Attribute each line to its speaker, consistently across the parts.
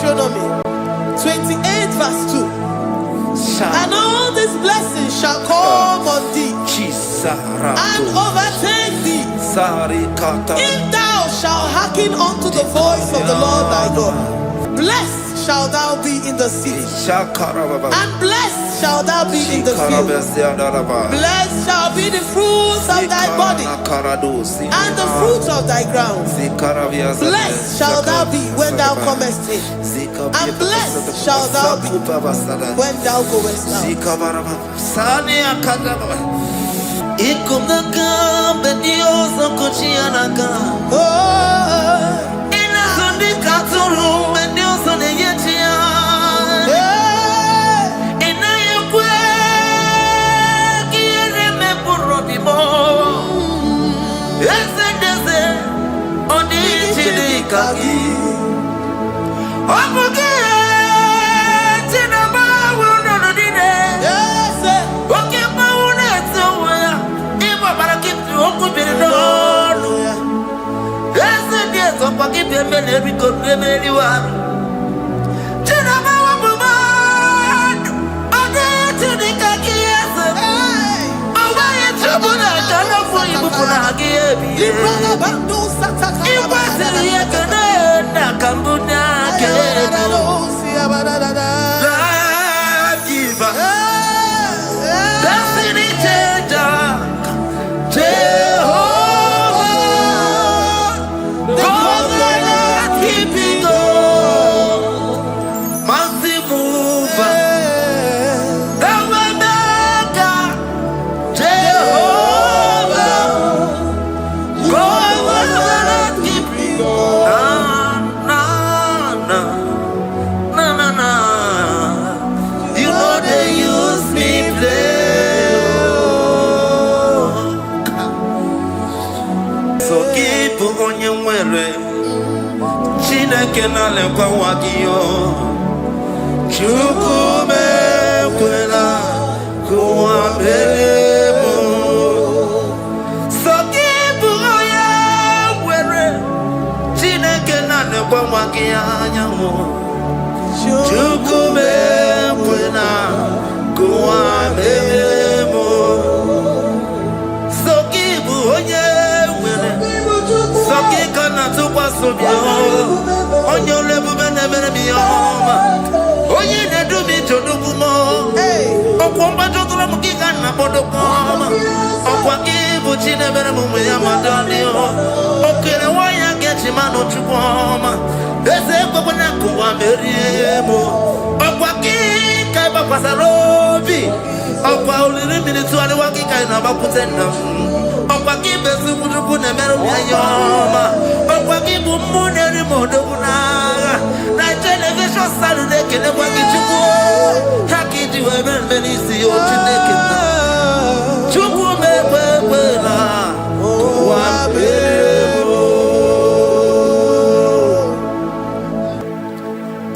Speaker 1: Deuteronomy 28 verse 2. And all these blessings shall come on thee and overtake thee if thou shalt hearken unto the voice of the Lord thy God. Blessed shalt thou be in the city, and blessed shalt thou be in the field. Blessed shall be the fruits of thy body, and the fruit of thy ground. Blessed shalt thou be when thou comest in, and blessed shalt thou be when thou goest out.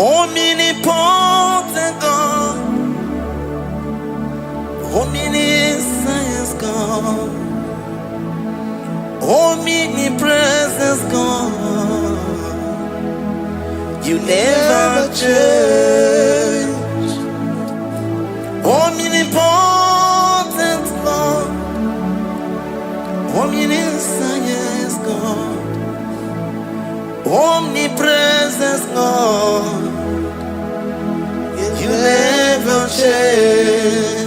Speaker 1: Omnipotent God, omniscience God, omnipresence God, you never change. Omnipotent God, omniscience God, omnipresence God, you never change.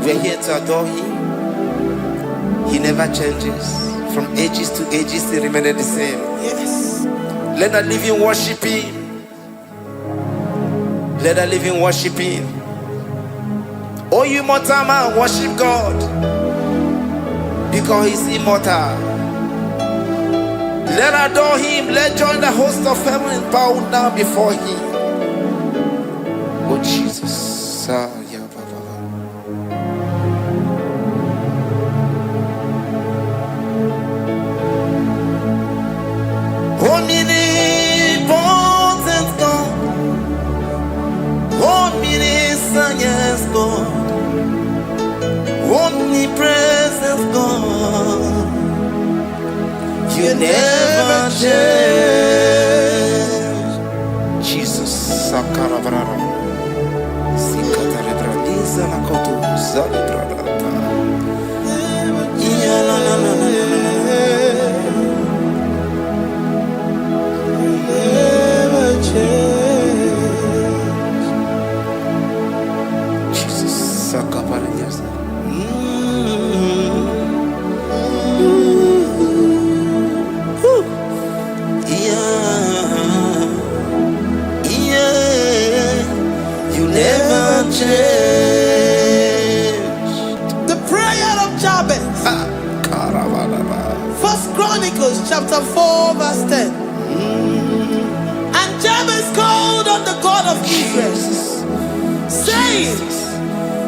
Speaker 1: We're here to adore Him. He never changes. From ages to ages, He remained the same. Yes. Let the living worship Him. Let the living worship Him. Oh, you mortal man, worship God, because He's immortal. Let adore Him. Let join the host of heaven and bow down before Him. Oh Jesus. Omnipotent God, omniscience God, omnipresence God, you never change. Sakarabrara. Sikatarebradiza la kotu zalibrada. Yeah, la la la la la. Never change. Jesus, Sakaparias.
Speaker 2: First Chronicles chapter 4 verse 10. And Jabez called on the God of Israel, saying,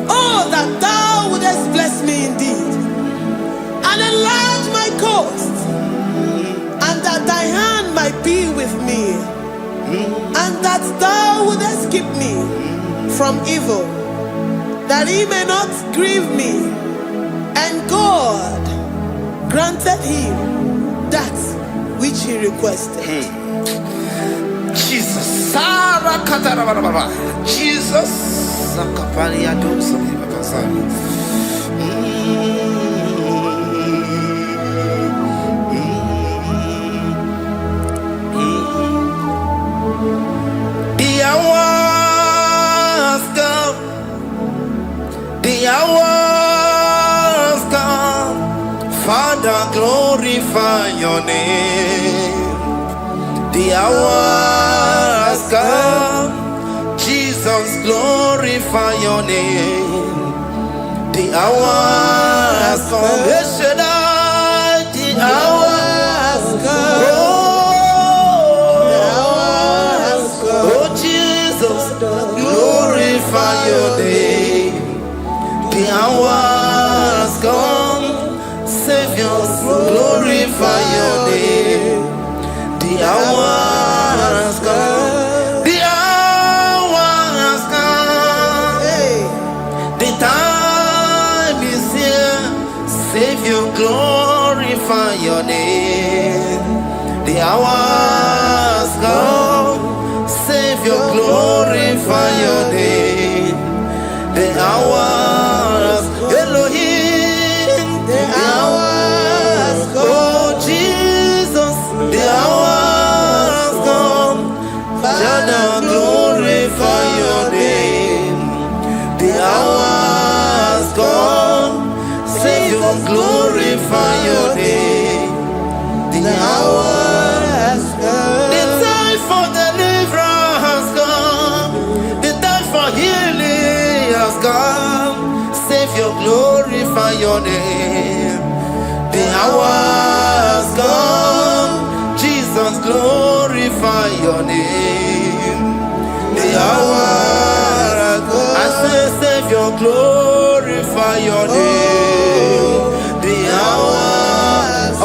Speaker 2: oh, that thou wouldest bless me indeed, and enlarge my coast, and that thy hand might be with me, and that thou wouldest keep me from evil, that he may not grieve me. And God granted him that which he requested.
Speaker 1: Jesus. Jesus. The hour has come. The hour has come. Father, glorify your name. The hour has come. Jesus, glorify your name. The hour has come. The hour has come. The hour has come. Oh, Jesus, glorify your name. The hour has come. Savior, glorify your name. The hour has come. The hour has come. The time is here. Savior, glorify your name. The hour has come. Savior, glorify your name. The hour has come. Elohim, the hour has come. Oh Jesus, the hour has come. Father, glorify your name. The hour has come. Savior, glorify your name. The hour has come. The time for deliverance has come. The time for healing has come. Savior, glorify your name. The hour has come. Jesus, glorify your name. The hour has come. I say, Savior, glorify your name. The hour.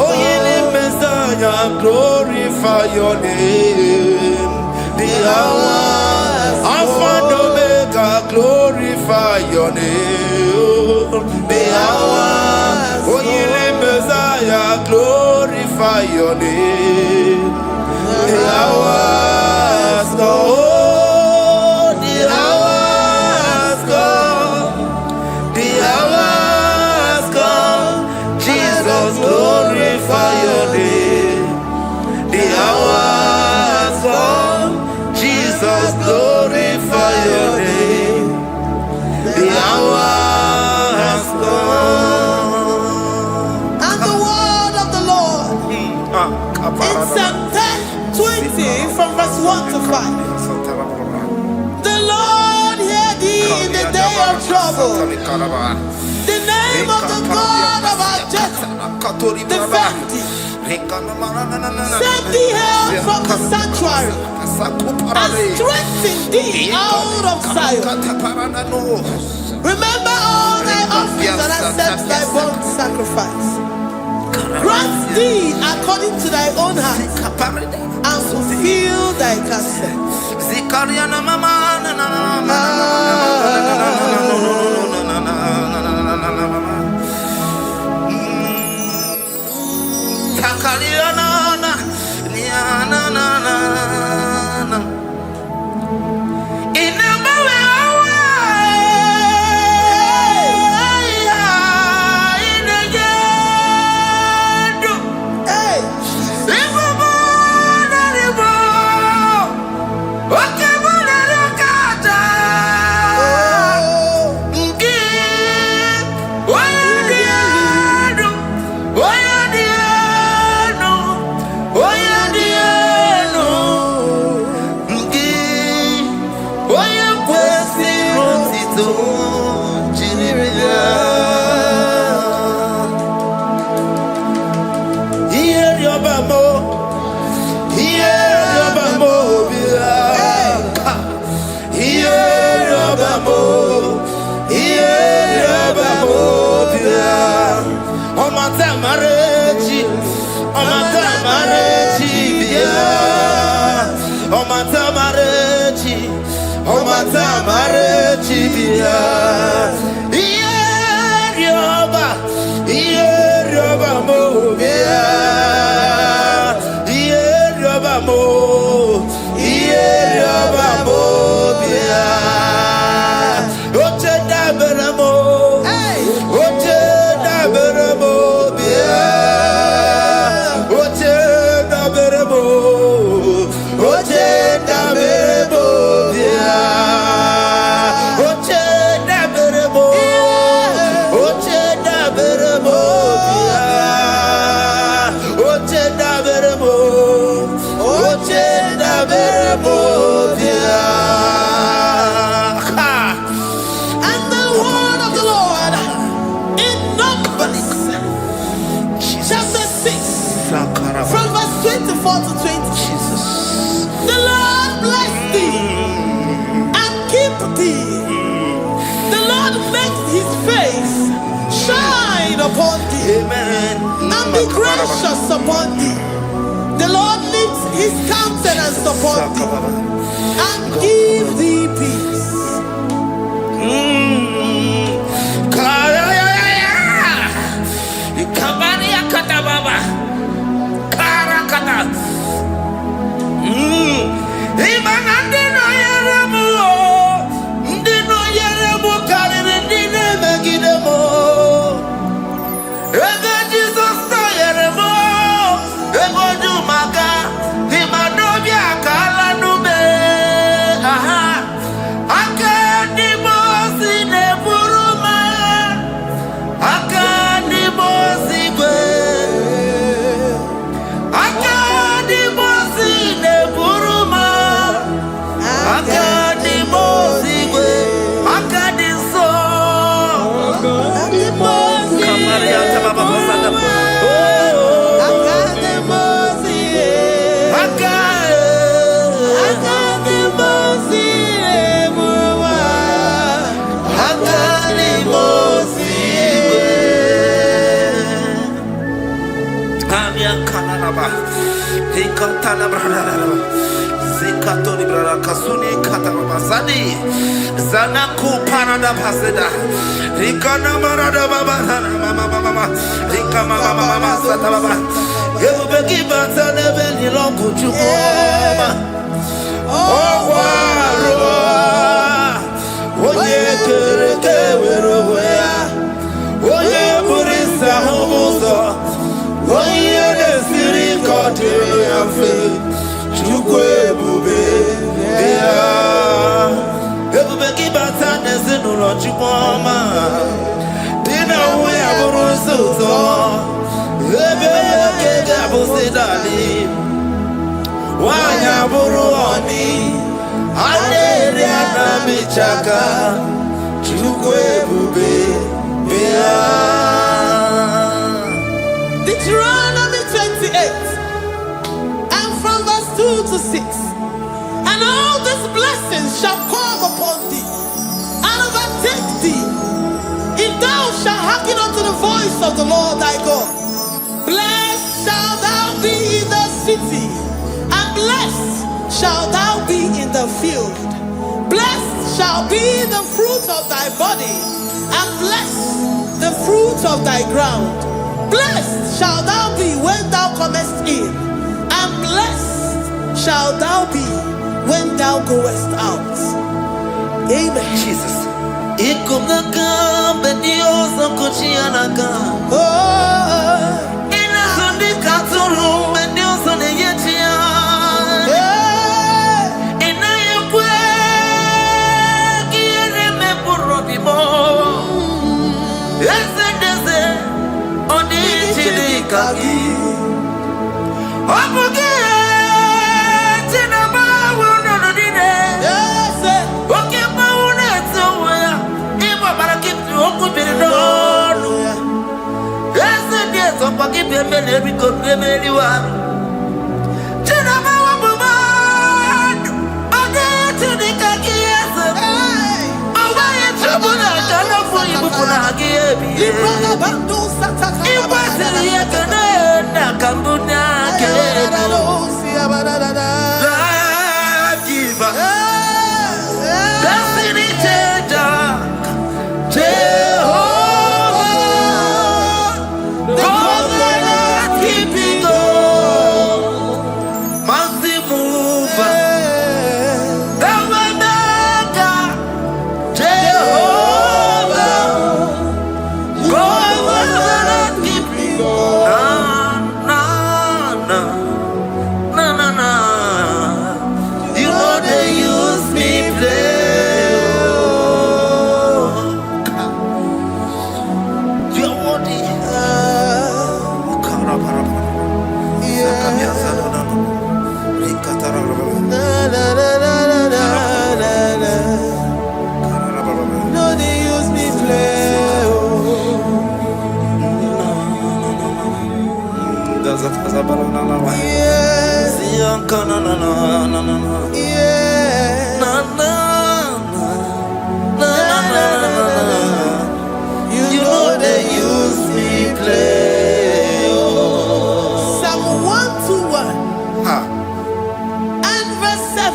Speaker 1: Oh, healing Messiah, glorify your name. The hour. Alpha and Omega, glorify your name. The hour. Oh, healing Messiah, glorify your name. The hour has come. Oh, the hour has come. The hour has come. Jesus, glorify your name. The hour has come. Jesus, glorify your name. The hour has come.
Speaker 2: And the word of the Lord in Psalm 20 from verse 1 to 5. The Lord hear thee in the day of trouble. The name of the God of our Jacob defend thee. Set thee help from the sanctuary and strengthen thee out of Zion. Remember all thy offerings and accept thy burnt sacrifice. Grant thee according to thy own heart and fulfill thy counsel. Upon thee, amen, and be gracious upon thee. The Lord lifts his countenance upon thee and give thee peace.
Speaker 1: Zanaku parada paseda, Rikana marada baba, mama, Rikama mama sata baba. You begi bata nebeli longu chukoma. Oh waro, oye kereke weroya, oye burisa homoso, oye nesiri kote yafe, chukwe bube ya. Everybody bata nesinu lo chukoma. Dina we aburuso, ebe kega busidali. Wanya buruoni, ane na michaka, chukwe bube ya.
Speaker 2: Deuteronomy 28, and from verse 2 to 6. And all these blessings shall come upon thee, and overtake thee, if thou shalt hearken unto the voice of the Lord thy God. Blessed shalt thou be in the city, and blessed shalt thou be in the field. Blessed shall be the fruit of thy body, and blessed the fruit of thy ground. Blessed shalt thou be when thou comest in, and blessed shalt thou be when thou goest out. Amen.
Speaker 1: Jesus.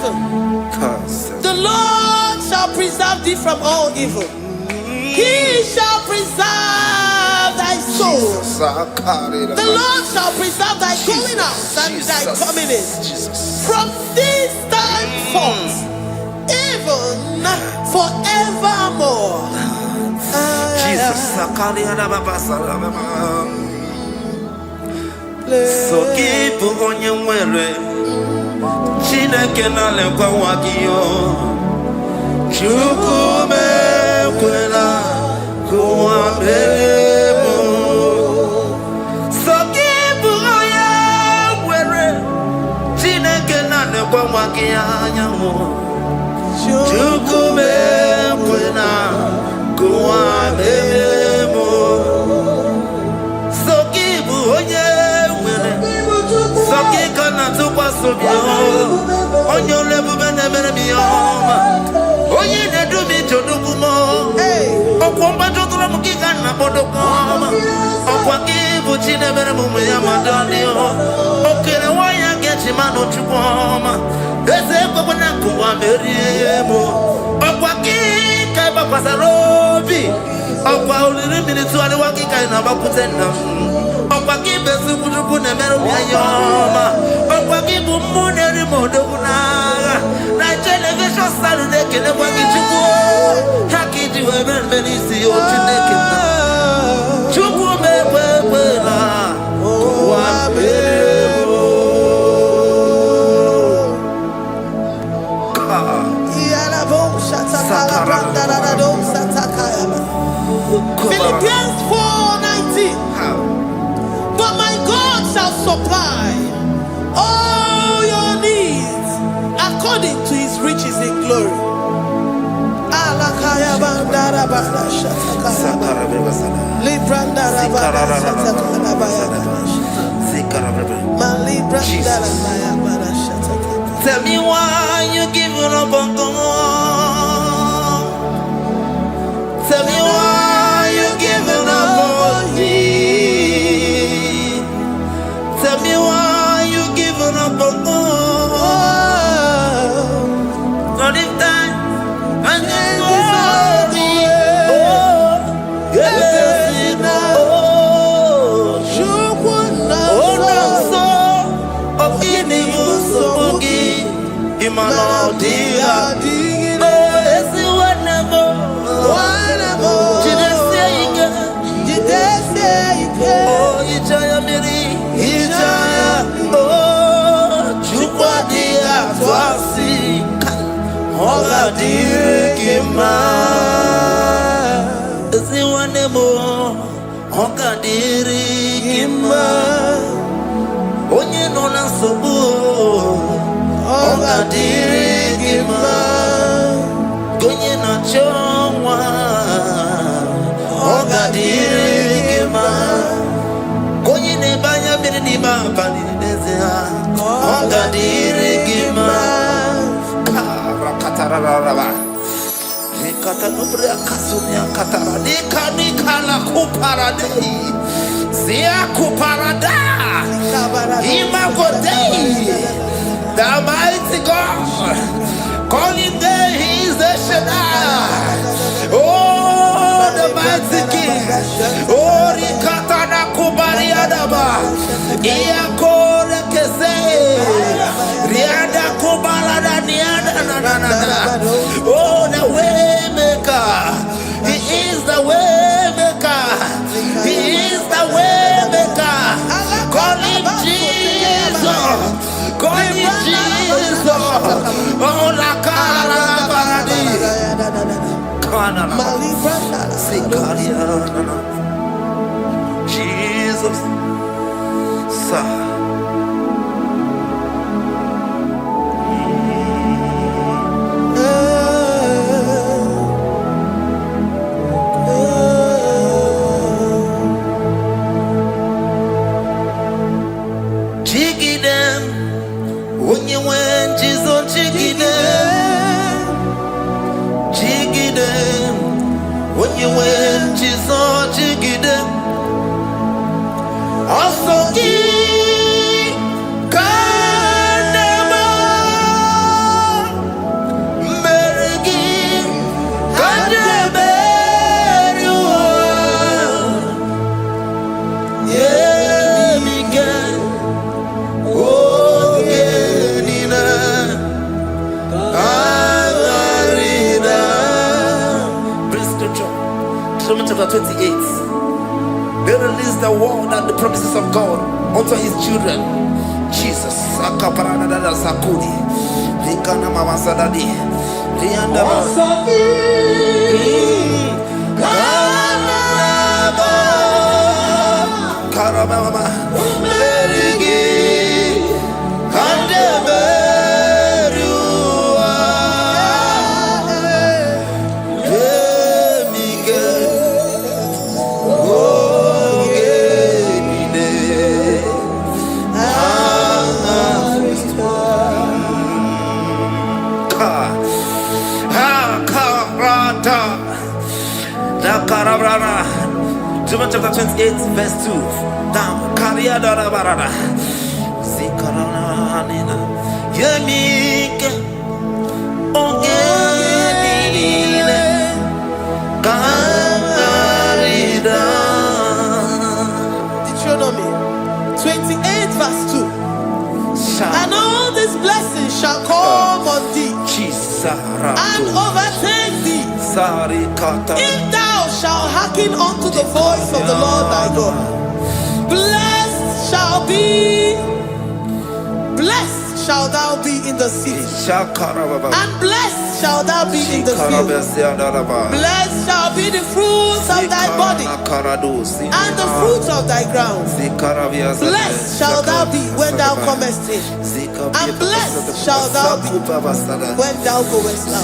Speaker 2: 11. The Lord shall preserve thee from all evil. He shall preserve thy soul. The Lord shall preserve thy going out and thy coming in. From this time forth, even forevermore. Jesus.
Speaker 1: So keep on your way. Chineke na lekwa wagiyo. Chukume kwela kuambemo. So keep on your way. Chineke na lekwa wagiyo. Chukume kwela kuambemo. So keep on your Sakikana to Pasubio, on your level, Oye, they do me to Dukumo, Okwambato Ramukana Bodokoma, Okwakibuchi never Muyamadonio, Okawaya get him out of Chupoma, there's a Babanakuwa Meriemo, Okwaki, Kabapasarobi, Okwa minutes to the Waki Kainabakutena. Okwaki besu kujukune meru yayoma. Okwaki bumuneri moduna. Na television Saturday kene waki chuku. Haki jiwe benisi otineke na. Chuku mewewela. Wabebo.
Speaker 2: Philippians 4:19. But my God shall supply all your needs according to his riches in glory.
Speaker 1: Tell me why you giving up on God. Tell me why you giving up on me. Tell me why you giving up on God. Not if time and then glory. Oh, so of any so onye nọ na nsogbu ọ ga-adịrị gị mma onye na-achọ nwa ọ ga-adịrị gị mma onye na-ebe anya mmiri n'ime abalị n'ezie ọ ga-adịrị gị mma Katanubria Kasunia Katara Nikala Kuparadei Zia Kuparada Imagodei the mighty God calling there he is the Shaddai. Oh the mighty King. Oh Rikatana Kubariadaba Iakore Kese Riada Kubalada Niada Oh the way He is the way maker. He is the way maker. Call him Jesus. Call him Jesus. Oh, la cara baradi. Kana. Jesus. Sa. Also give Bring scripture. Deuteronomy chapter 28. They release the word and the promises of God unto his children. Jesus. Akaparadada sakudi. Likana mamasadadi. Liandaba. Karababa. Merigi. Kandeberua. Emige. Ogenine. Karata. Da karabrana. Deuteronomy chapter 28, verse 2. Down. Kariada barada. Zikaranina. Yemike. Ogenine. Karida.
Speaker 2: Deuteronomy 28 verse 2. And all these blessings shall come on thee and overtake thee if thou shalt hearken unto the voice of the Lord thy God. Blessed shall thou be in the city, and blessed shall thou be in the field. Blessed shall be the fruits of thy body and the fruits of thy ground. Blessed shall thou be when thou comest in, and blessed shall thou be when thou goest out.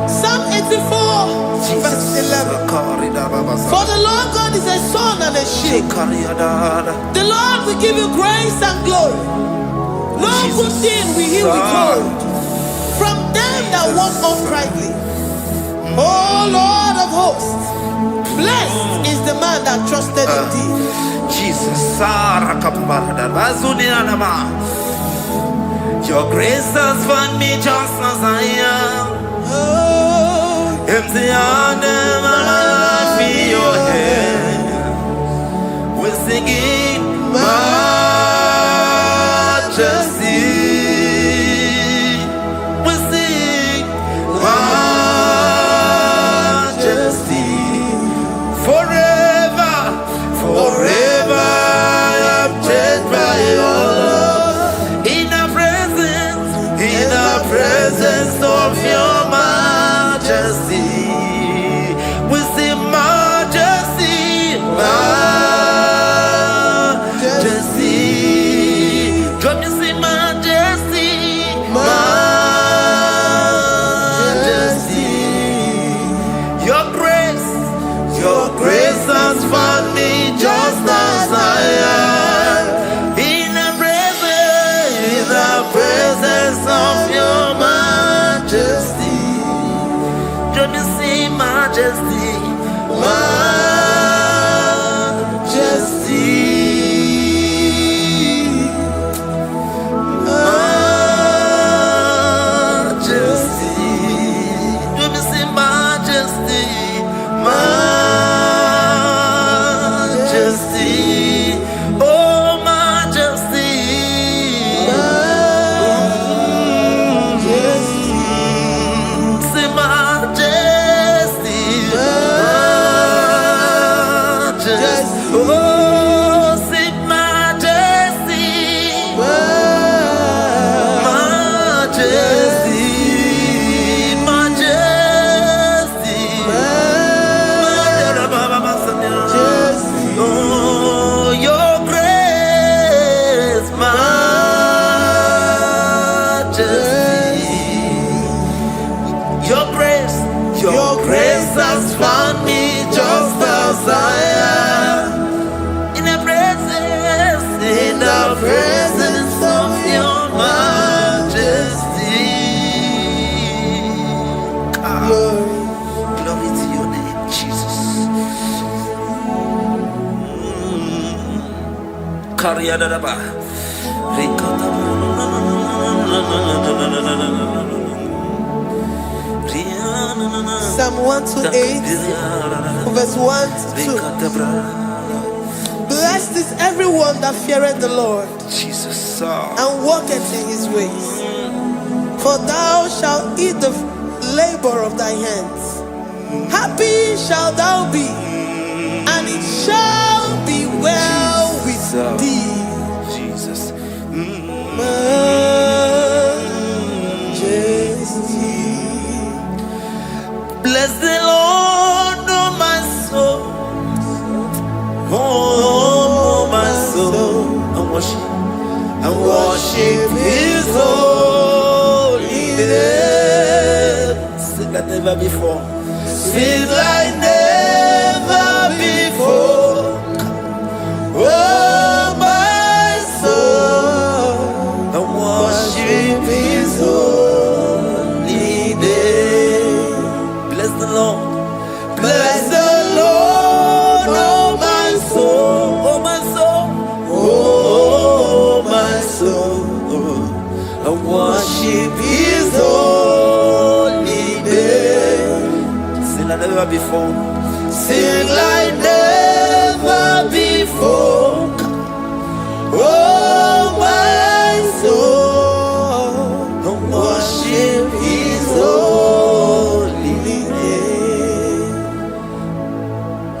Speaker 2: Psalm 84 verse 11. For the Lord God is a sun and a shield. The Lord will give you grace and glory. No good thing will he withhold from them that walk uprightly. O Lord of hosts, blessed is the man that trusted in thee.
Speaker 1: Jesus, your grace has found me just as I am. Empty handed, my life in your hand. We're singing majesty. We sing majesty. Forever, forever I'm changed by your love. In the presence of your majesty, we see majesty, majesty. Come you see majesty, majesty. Your grace has found me just as I am. In the presence of your majesty. Let me see majesty. Your grace has found me just as I am. In the presence of your majesty. Glory to your name, Jesus.
Speaker 2: Psalm 128, verse 1 to 2. Blessed is everyone that feareth the Lord,
Speaker 1: Jesus,
Speaker 2: and walketh in his ways. For thou shalt eat the labor of thy hands. Happy shalt thou be, and it shall be well with thee.
Speaker 1: Jesus.
Speaker 2: Majesty.
Speaker 1: Bless the Lord, oh my soul. Oh, my soul. And worship his holy name. Sing like never before. Sing like never before. Oh, my soul. And worship his holy name. Bless the Lord. Bless the Lord, oh my soul. Oh my soul. Oh my soul. And worship his holy name. Sing like never before. Sing like never before. Oh my soul. And worship his holy name.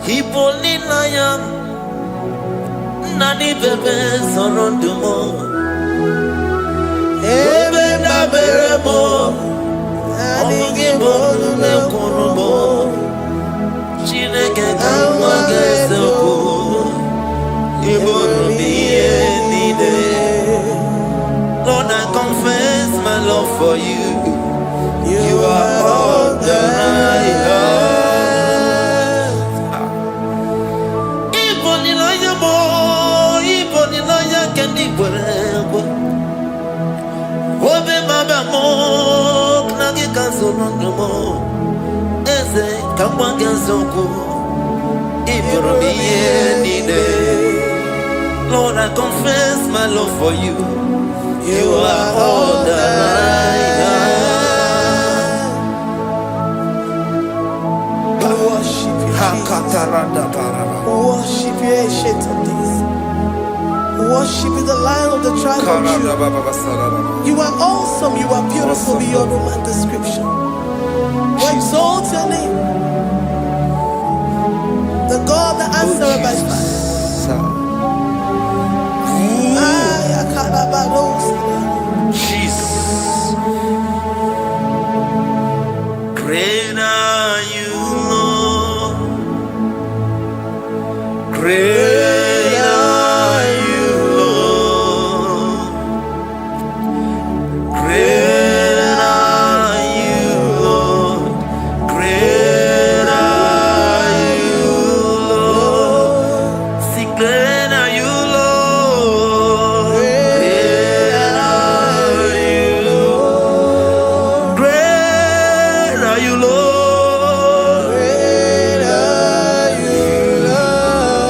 Speaker 1: Hipoli nayam nani bebe sorondumo. Ebe na beremo omugibo ne kurumo. Chineke kama gesoko ibonu biye nide. Lord, I confess my love for you. You are all that I have. Iboni laya mo, iboni laya kendi bwerebo. Obe mama mo, knagi kanzono mo. Eze kama genzoko, ibonu biye nide. Lord, I confess my love for you. You are all that I have.
Speaker 2: Worship you, worship you, ancient of days. Worship you, the Lion of the tribe of Judah. You are awesome, you are beautiful beyond human description. We exalt your name, the God that answered by fire.
Speaker 1: Jesus. Great are you, Lord. Great are you, Lord. Great are you, Lord. Great are you, Lord. Sing, great are you, Lord. Great are you, Lord. Great are you, Lord.
Speaker 2: Great are you, Lord.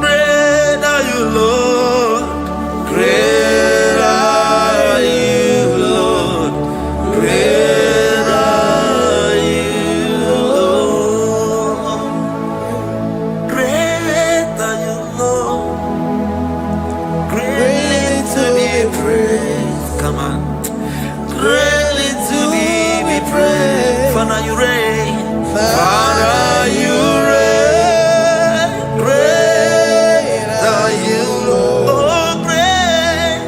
Speaker 1: Great are you, Lord. Great are you, Lord. Great are you, Lord. Great are you, Lord. Greatly to be praised. Come on. Greatly to be praised. Father, you reign. Father, you reign. Great are you, Lord. Oh, great.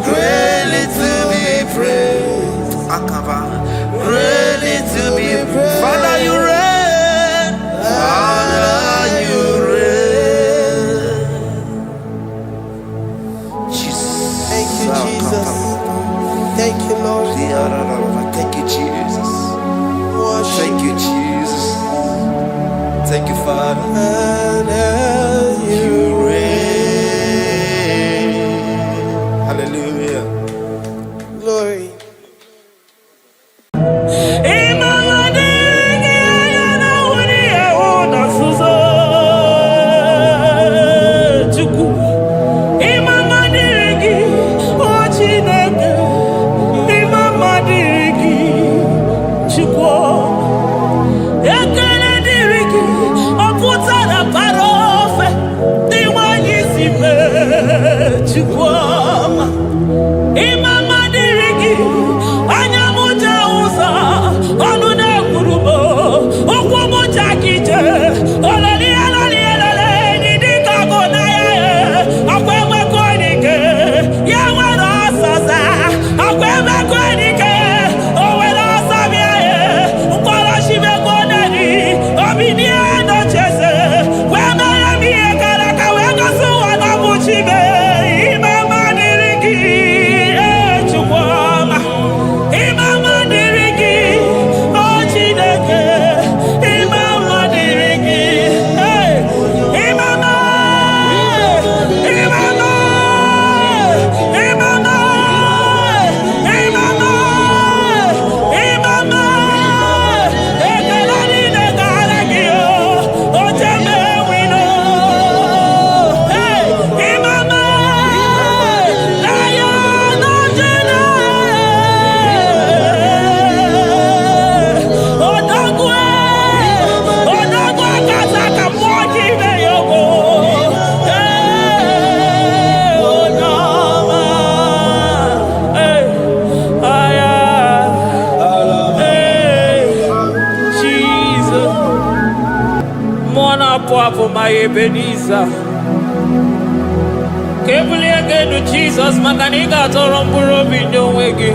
Speaker 1: Greatly to be praised. Akava. Greatly to be praised. Father, you reign. Father, you reign. Jesus.
Speaker 2: Thank you, Jesus. Thank you, Lord.
Speaker 1: Thank you, Jesus.
Speaker 2: Worship.
Speaker 1: Thank you, Jesus. Thank you, Father.
Speaker 2: And
Speaker 1: You reign. Hallelujah.
Speaker 2: Glory.
Speaker 3: My Ebenezer, Kebuli again to Jesus, Makanika Toromburo Bino Wegi.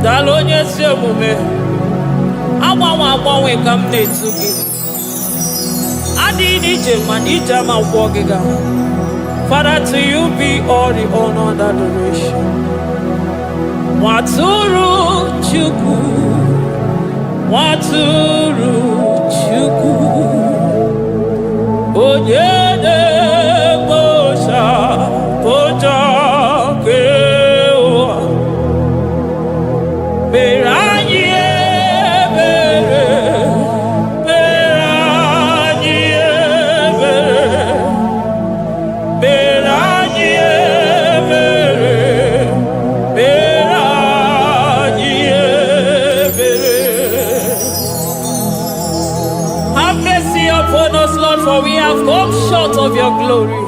Speaker 3: Dalonia Semume, I come to you. I did it, Manija, my walking. Father, to you be all the honor and adoration. Waturu Chuku, Waturu. Onyede bosha boja kewa Beranye bere Beranye bere Beranye bere Beranye bere. Have mercy upon us, Lord, for we have come short of your glory.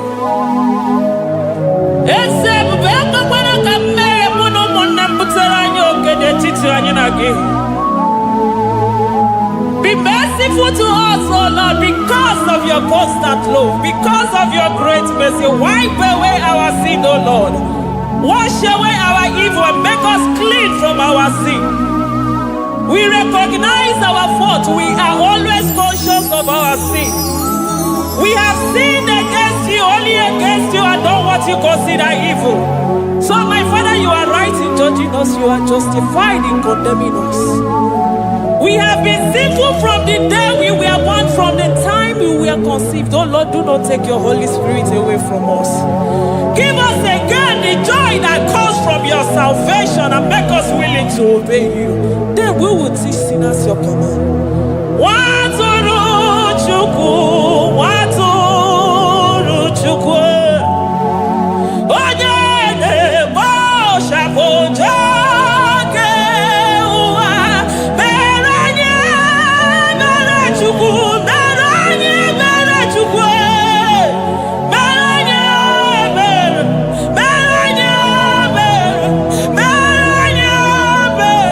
Speaker 3: Be merciful to us, oh Lord, because of your constant love, because of your great mercy. Wipe away our sin, oh Lord. Wash away our evil and make us clean from our sin. We recognize our fault. We are always conscious of our sin. We have sinned against you, only against you, and done what you consider evil. So, my Father, you are right in judging us. You are justified in condemning us. We have been sinful from the day we were born, from the time we were conceived. Oh Lord, do not take your Holy Spirit away from us. Give us again the joy that comes from your salvation and make us willing to obey you. Then we will teach sinners your command. Waturu Chukwu, Waturu Chukwu. Onyede bosha boja kewa. Beranye bere Chukwu, beranye bere Chukwu. Beranye bere, beranye bere, beranye bere,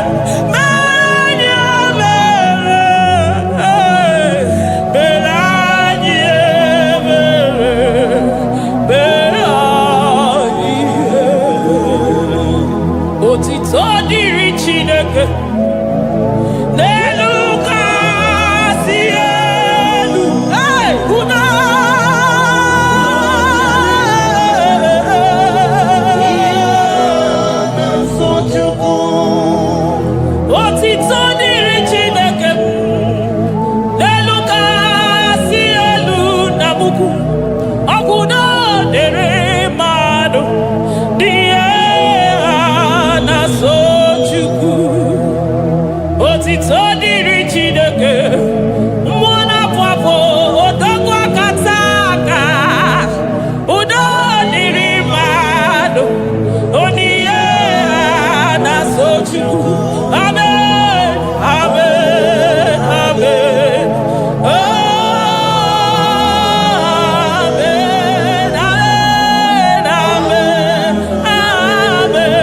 Speaker 3: beranye bere, beranye bere, beranye. Otito diri Chineke. Amen. Amen. Amen. Amen. Amen. Amen.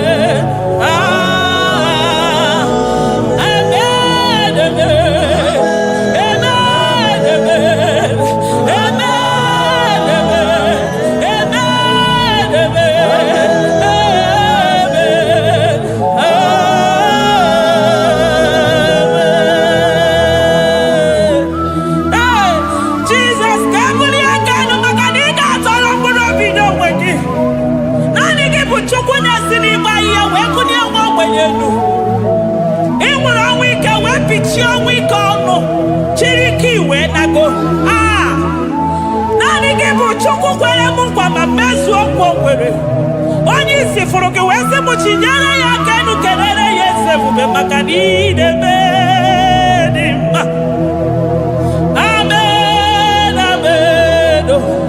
Speaker 3: onye isi fụrụ gị wee sị m chinyere ya aka enu kelere ya eze ebube maka na ị na-eme dị mma. Amen. Amen. Amen.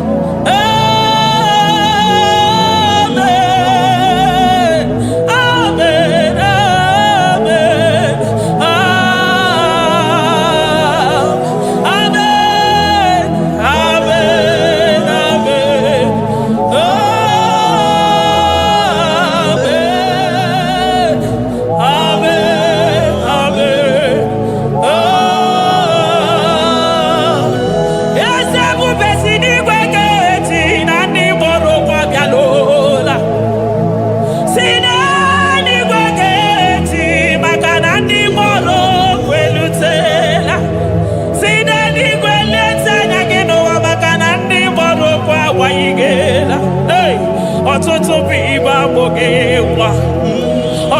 Speaker 3: Ọtụtụ bụ ibe agbụghị nwa,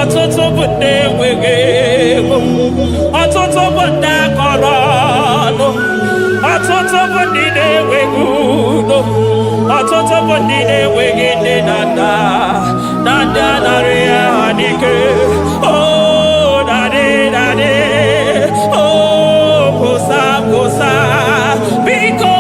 Speaker 3: ọtụtụ bụ ndị enweghị ego, ọtụtụ bụ ndị akọrọ ọnụ, ọtụtụ bụ ndị na-enweghị udo, ọtụtụ bụ ndị na-enweghị nne na nna, na ndị anarị ya n'ike. Oh, daddy, daddy, oh, kosa, kosa, biko.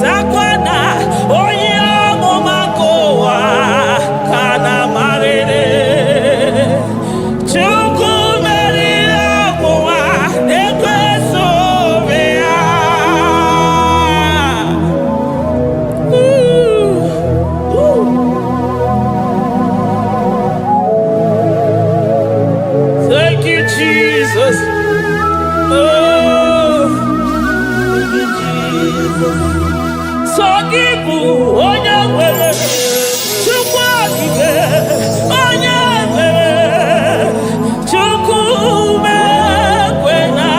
Speaker 3: Zakwana Oh, Jesus. So give onye nwere Chukwu okike onye mere Chukwu mekwena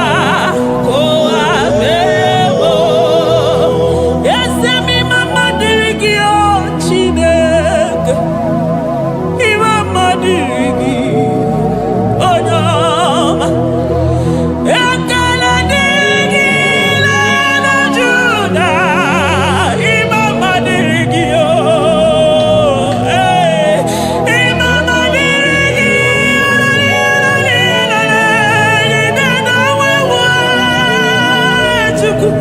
Speaker 3: ka ụwa mewo. Eze m mama dịrị gị o Chineke, mama dịrị gị onye ọma. Ekele dịrị gị n'ala Juda, mama dịrị gị o. Mama dịrị gị Chukwu.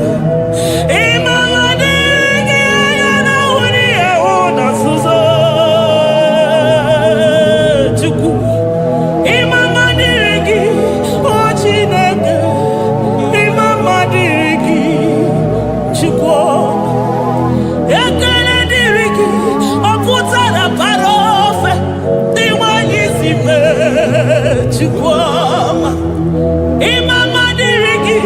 Speaker 3: Mama dịrị gị anya na wuri ewu na nzuzo Chukwu. Mama dịrị gị o Chineke, mama dịrị gị Chukwu. Ekele dịrị gị ọ pụtara bara ofe dị nwanyị si mee Chukwu ọma. Mama dịrị gị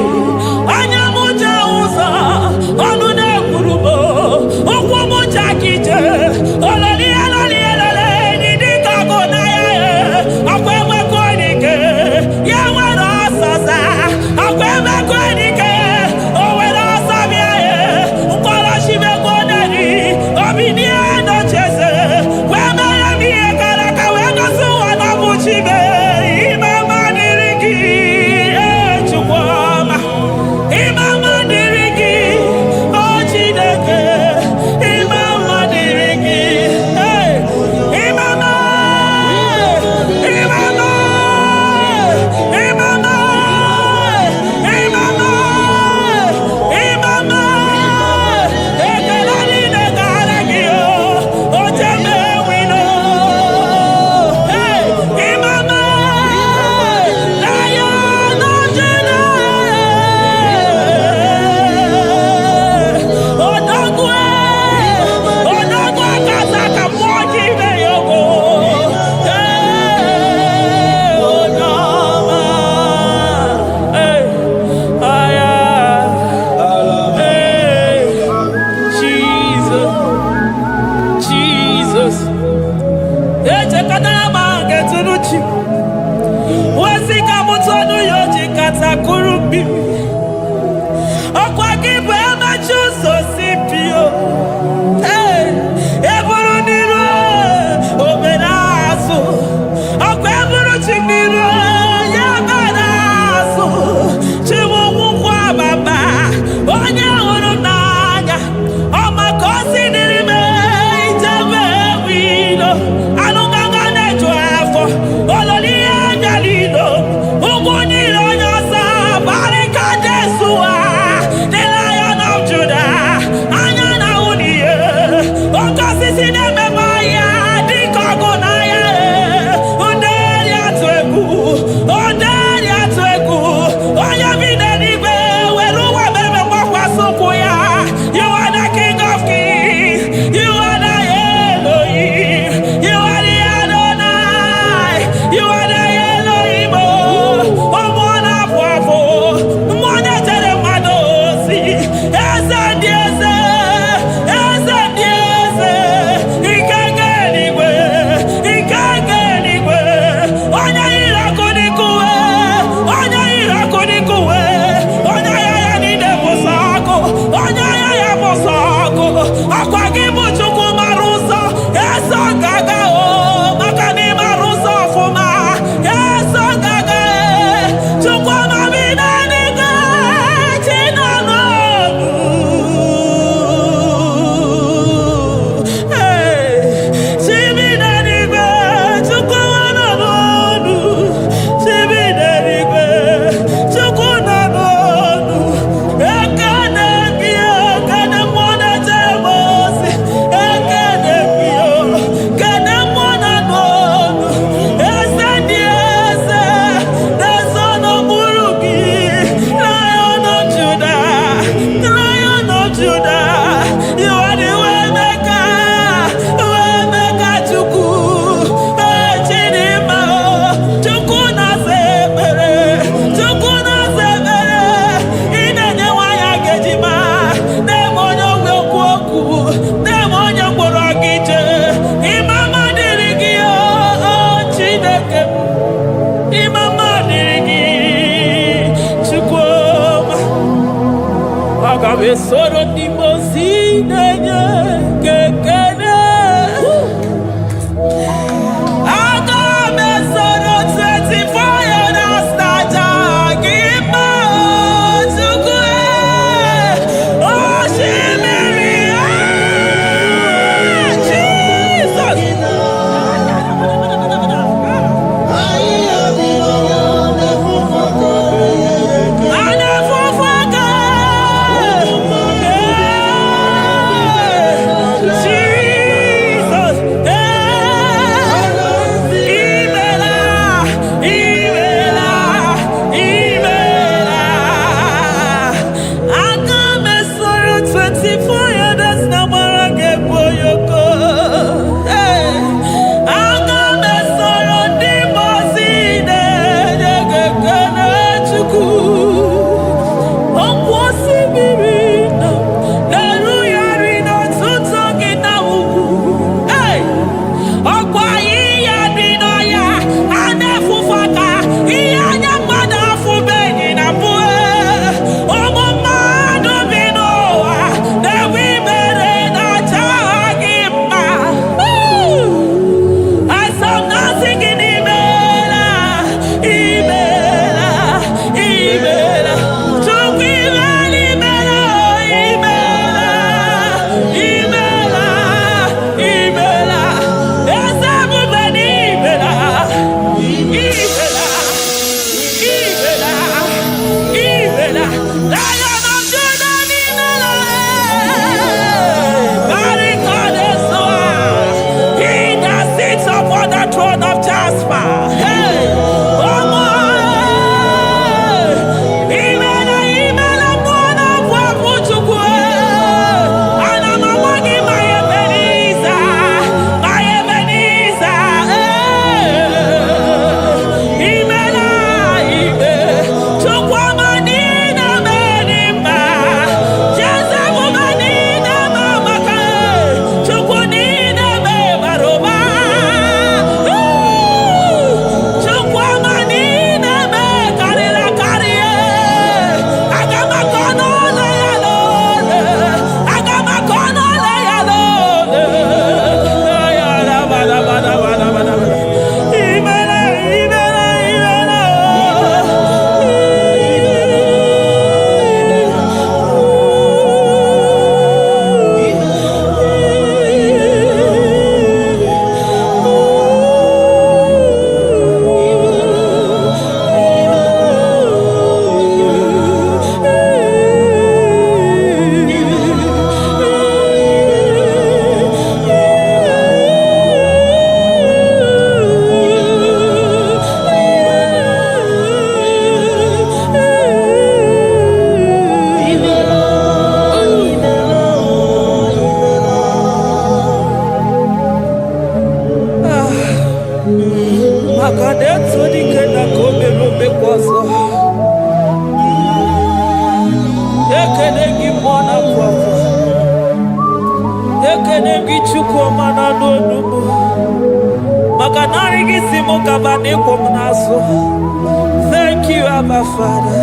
Speaker 3: anya m ja ụzọ ọnụ na-ekwuru m ụkwụ m ja kije ololi eloli elele dị dịka ọgụ na ya ọkwa emekọ dike ya nwere ọsọsa ọkwa emekọ dike o nwere ọsọ bịa ya mkpọrọchimekọ neri obinie nocheze wee mere m ihe gara aka wee gosi ụwa na bụ chibe. Mama dịrị gị Chukwu ọma. Mama dịrị gị o Chineke, mama dịrị gị mama ekele niile gara gị o jeme wino mama na ya nọjere odogwu akaza ka mmụọ gị ime ya ogo onye ọma aya Jesus Jesus echekọtara ma nke tụrụ chi wezi ka mụtụ ọnụ ya oji kata kụrụ mmiri ọkwa gị bụ emechi ụzọ si pio eburu n'iru obere azụ ọkwa eburu chi n'iru ya bara azụ chiwụkwụkwọ ababa onye hụrụ n'anya ọma ka o si dịrị m ijebe wilo anụgaga na-eju afọ ololi ihe bịalilo ụgwọ niile onye ọsọ Besoro di mozine kekene. Aga besoro 24 years naja gima tukue. Oh shimiri Jesus. Thank you, Abba Father.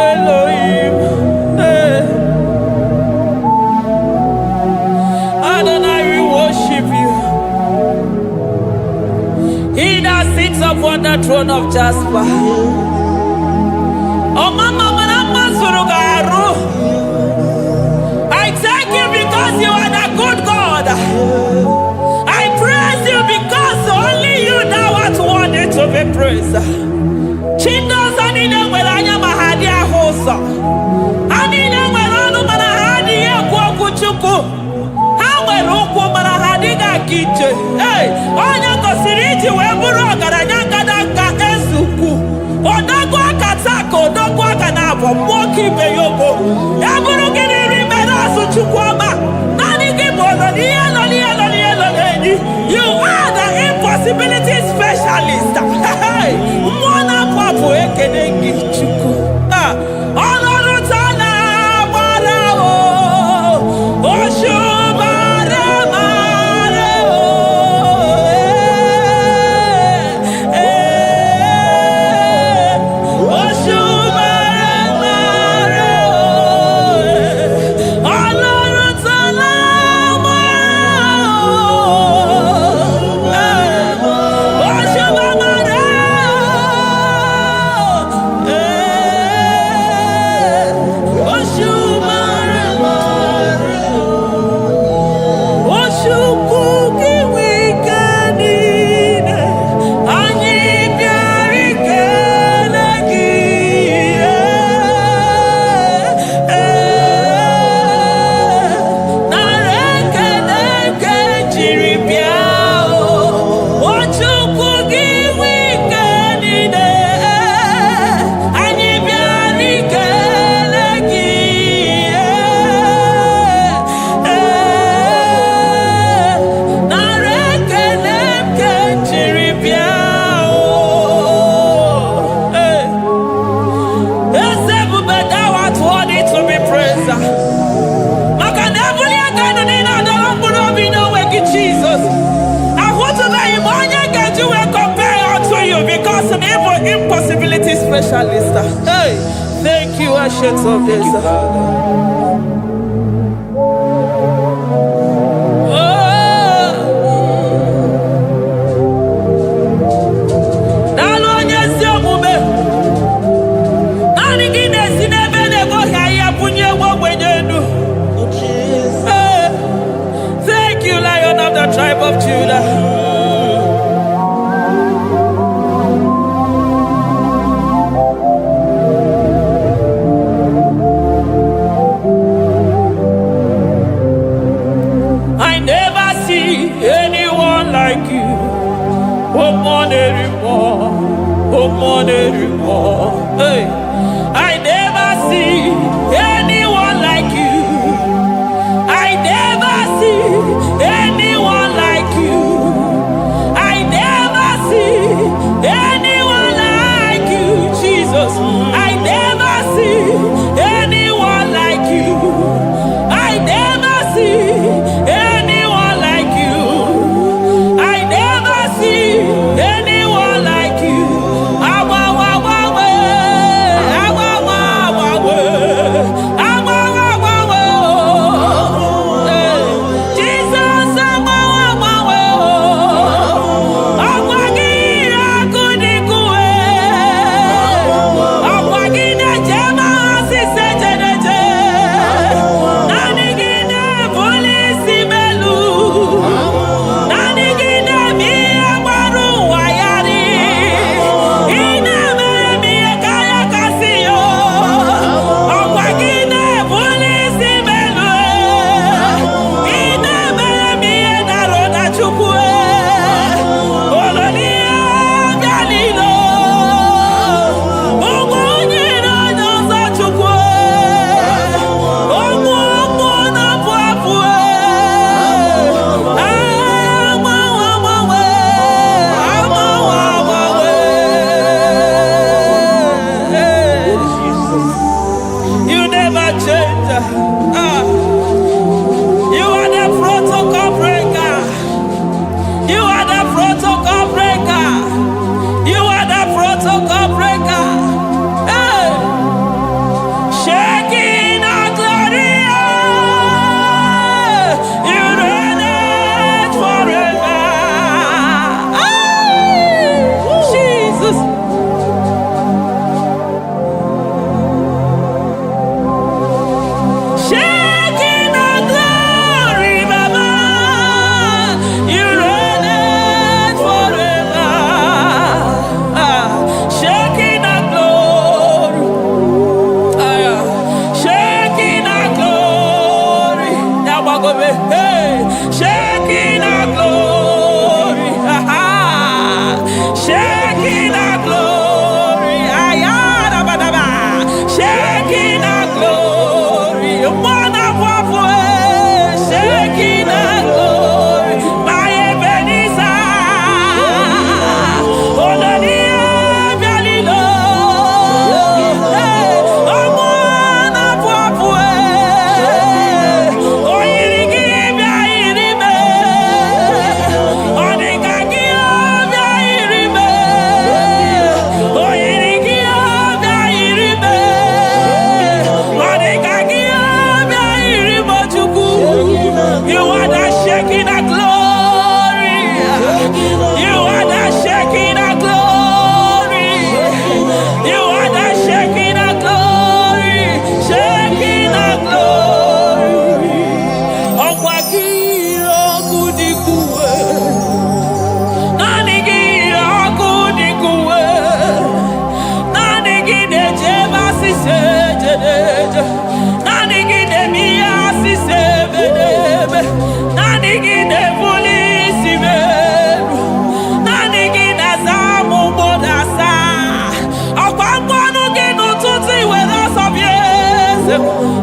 Speaker 3: Elohim. Hey. Adonai, we worship you. He that sits upon the throne of Jasper. Oh, Mama, I thank you because you are the good God. I praise you because only you now are worthy to be praised. Chindos anine welanya mahadi ahosa. Anine welanu manahadi ya kwa kuchuku. Hawe ruku manahadi ga kiche. Hey, onya kosiriji weburu agaranya kadaka esuku. Odagwa katako, odagwa kanabo, mwoki beyogo. Yaburu gini rimena suchukwama. Nani gibono, you are the impossibility specialist. Mwana papu ekenengi chuku. Olorutana marao. Oshubare marao. Impossibility specialist. Hey, thank you, Ancient of Days. Thank you, Lion of the tribe of Judah.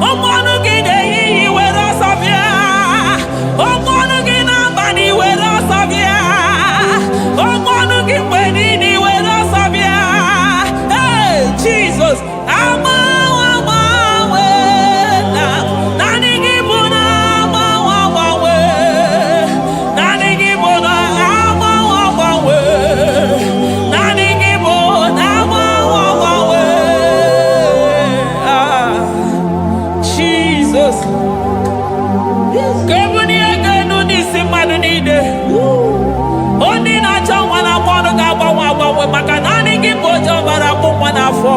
Speaker 3: Ọmọnụ gị na-ehihie were ọsọ bịa. Ọmọnụ gị n'abalị were ọsọ bịa. Ọmọnụ gị mgbe niile were ọsọ bịa. Hey, Jesus, agbanwe na naanị gị bụ na agbanwe. Naanị gị bụ na agbanwe. Naanị gị bụ na agbanwe. Jesus. Kebuni egenu n'isi mmadụ niile. Onye na-achọ nwa na-akpọ ọnụ ga-agbanwe maka naanị gị bụ oje ọbara akpụ nwa n'afọ.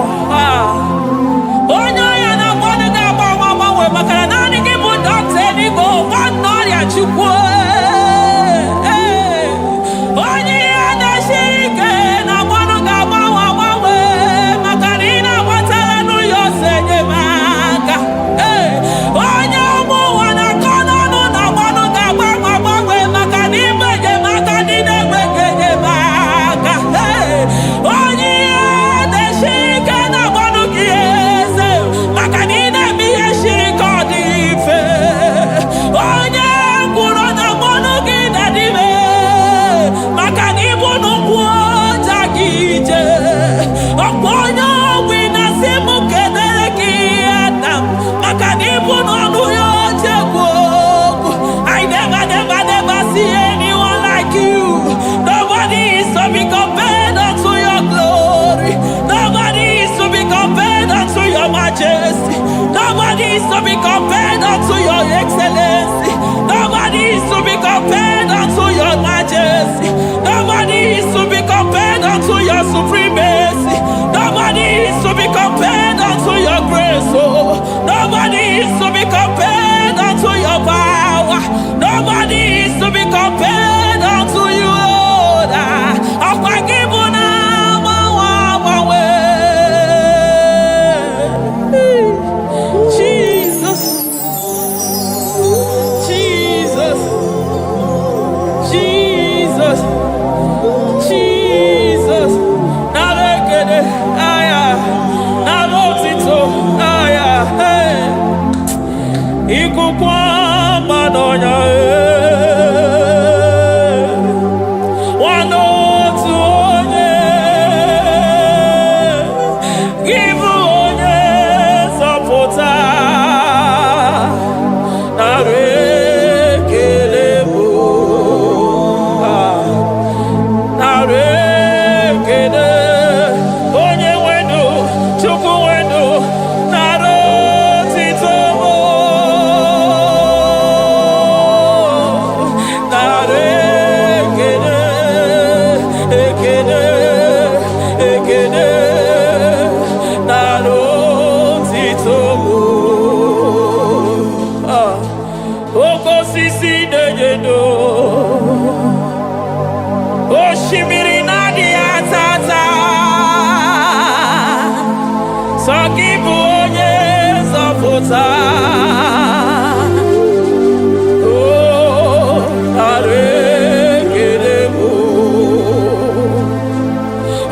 Speaker 3: Onye ọya na-akpọ ọnụ ga-agbanwe maka na naanị gị bụ dọkịta eluigwe nwanne ọrịa Chukwu. Onye ihe na-esiri ike na-akpọ ọnụ ga-agbanwe maka na ị na-agbatara n'ụyọ ose enyemaka. Onye ụmụ ụwa na-akọ n'ọnụ na-akpọ ọnụ ga-agbanwe maka na ime enyemaka ndị na-enweghị enyemaka. Onye ihe na-esiri ike na-akpọ ọnụ gị eze maka na ị na-eme ihe siri ike ọ dị mfe. Onye kwuru na-akpọ ọnụ gị na-adịme maka na ịbụ n'ụkwụ ọja gị ije. Ọkwa onye ogbi na-asị m kenere gị ada maka na ịbụ n'ọnụ ya oche egwu okwu. I never see anyone like you. Nobody is to be compared unto your glory. Nobody is to be compared unto your majesty. Nobody is to be compared unto your excellency. Nobody is to be compared unto your majesty. Nobody is to be compared unto your supremacy. Nobody is to be compared unto your grace. Oh, nobody is to be compared unto your power. Nobody is to be compared unto you, Lord. Jesus, Jesus, Jesus, Jesus. Narekede, aya, narotito, aya, hey. Ikukwa madonya, wanotu onye, givu onye sọpụta, narekele bụ, narekele onye nwenu, Chukwu nwenu, narotito bụ. Oshimiri na-adị atata, sọ gị bụ onye nzọpụta.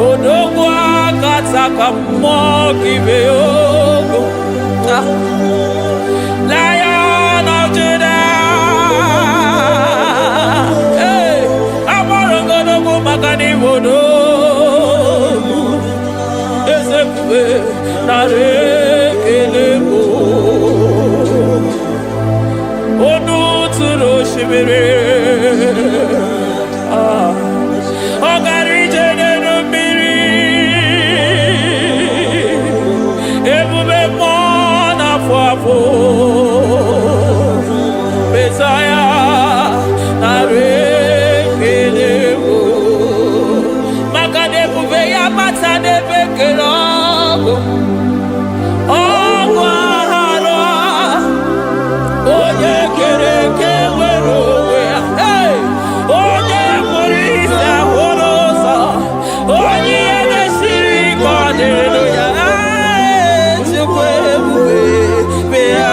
Speaker 3: Odogwu akata ka mmụọ gị bee ogo. Lion of Judah, agbọrọ ngodogwu maka n'ime odogwu. Eze ebube nara ekele bụ. Onu tụrụ osimiri, ọ gara ije n'elu mmiri. Ebube mmụọ na-afụ afụ. Mesaya nara ekele bụ. Maka na ebube ya bata n'ebe kere ọgụ. Ọgụ aghara onye kere eke nwere onwe ya. Onye kpụrụ isi ahụrụ ụzọ. Onye ihe na-esiri ike ọ dịrị ya. Chukwu ebube be ya.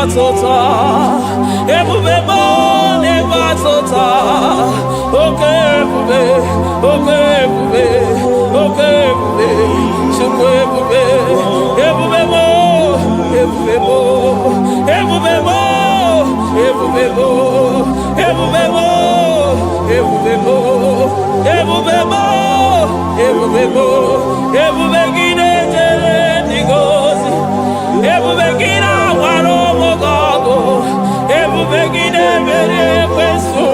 Speaker 3: batota. Ebube mo ne batota. Okay, ebube. Okay, ebube. Okay, ebube. Chukwu ebube. Ebube mo. Ebube mo. Ebube mo. Ebube mo. Ebube mo. Ebube mo. Ebube mo. Ebube mo. Ebube gide jere digozi. Ebube gide waro mogogo. Ebube gide mere kweso.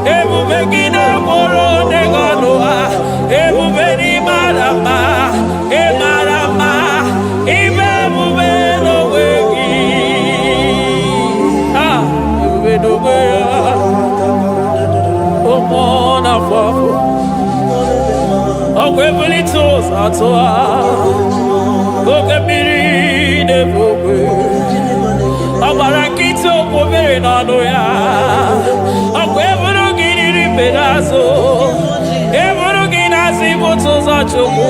Speaker 3: Ebube gide moro neganoa. Ebube ni marama. E marama. Ibe ebube no wegi. Ah, ebube no wegi. Omona fafo. Okwebuli tos atoa. Okebiri de bokwe. Abarakito kobere nano ya. Okwebulu giri pedazo. Ebulu ginasi boto za choko.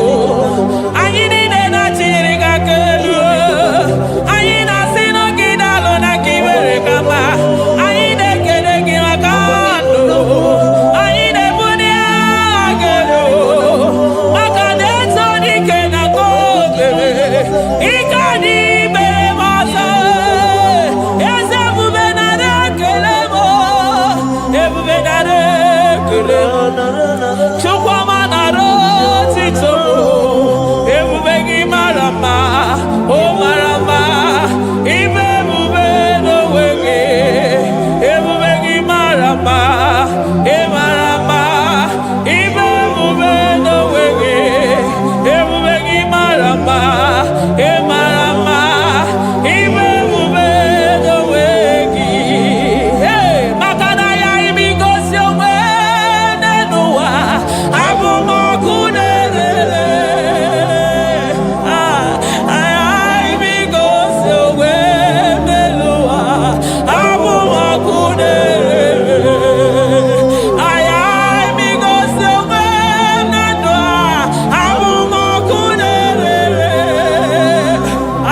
Speaker 3: Anyini de na chiriga kelu. Anyina sino gidalo na kibere kama. Anyine kede gimakando. Anyine bunia agelo. Makadeto di kena kobebe. Ikadi bere masa. Eze bubenare kelemo. Ebubenare kelemo. Chukwa manaro tito. Ebubegi marama. Oh marama. Ibe bube no wege. Ebubegi marama. E marama. Ibe bube no wege. Ebubegi marama. E marama. Ibe bube no wege. Hey, makana ya imigosi owe nenua. Abu makunere. Ay imigosi owe nenua. Abu makunere. Ay imigosi owe nenua. Abu makunere.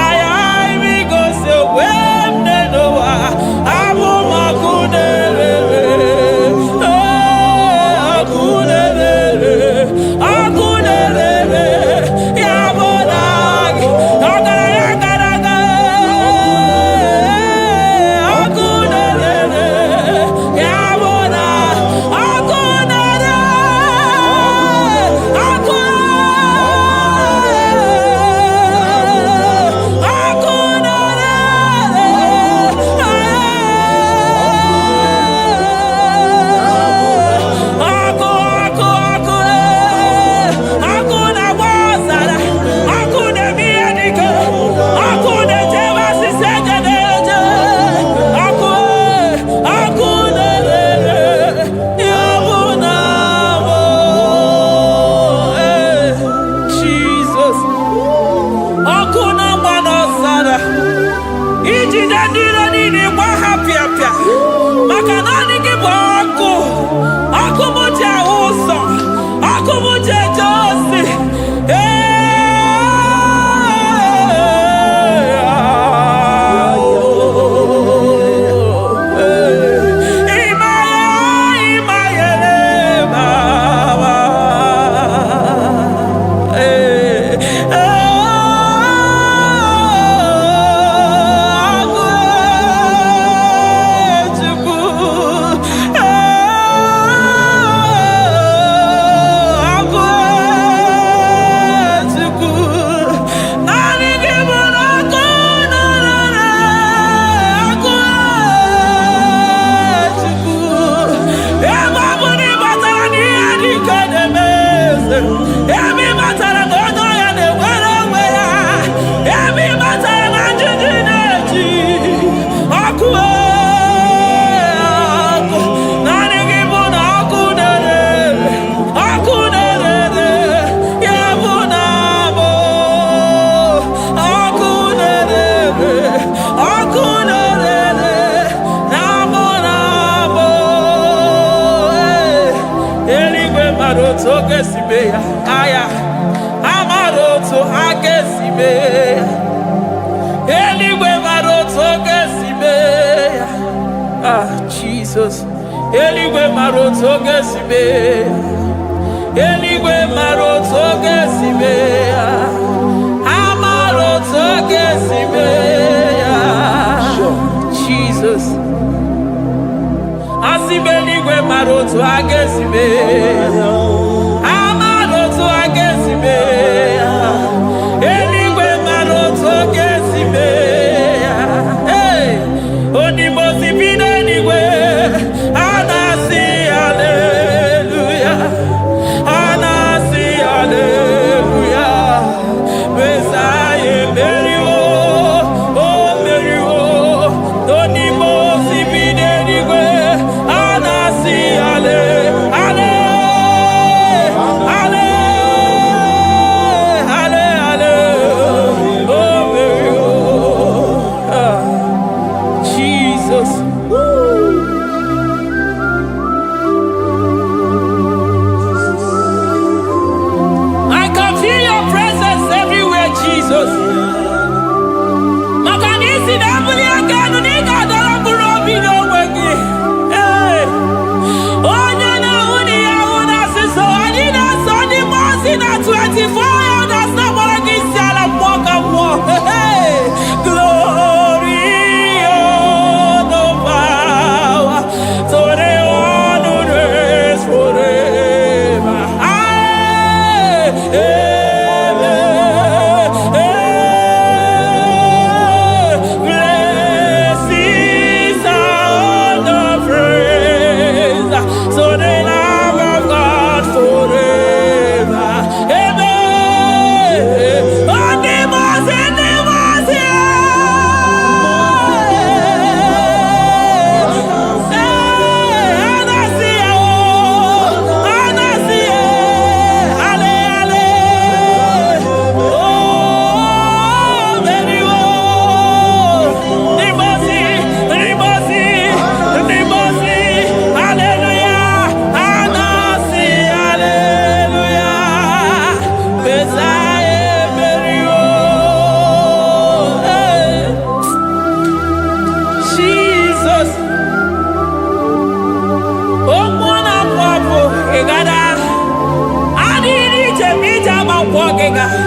Speaker 3: Ay imigosi owe nenua. Abu makunere. Akunere. Yabonagi. Agaraga. Akunere. Yabona. Akunere. Jesus. Akuna manosara. Iji dadiro nini kwa hapia. Makanani kiboko. Akumuche uso. Akumuche josi. Aya, amaroto agesibe, eligwe maroto agesibe. Jesus. Eligwe maroto gesibe. Eligwe maroto gesibe. Amaroto gesibe. Jesus. Asibeligwe maroto agesibe. Amaroto agesibe. Eligwe maroto gesibe. Hey, onimosi bide eligwe. Anasi hallelujah. Anasi hallelujah. Besaye merio. Oh merio. Onimosi bide eligwe. Anasi hallelujah.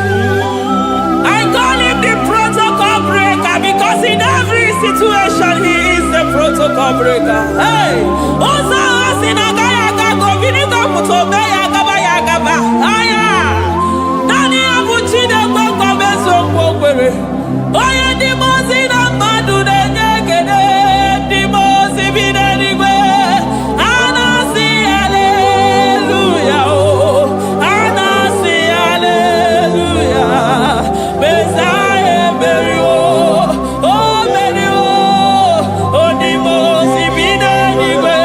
Speaker 3: I call him the protocol breaker because in every situation he is the protocol breaker. Hey, Osa Asinaga Yagago, Vinika Mutobe Yagaba Yagaba. Aya, Nani Abuchina Boko Beso Bokwe. Oya Dimozina Madu de Negede, Dimozi Binanigwe. Anasi hallelujah. Anasi hallelujah. Besaye Merio. Oh Merio. Oh Dimozi Binanigwe.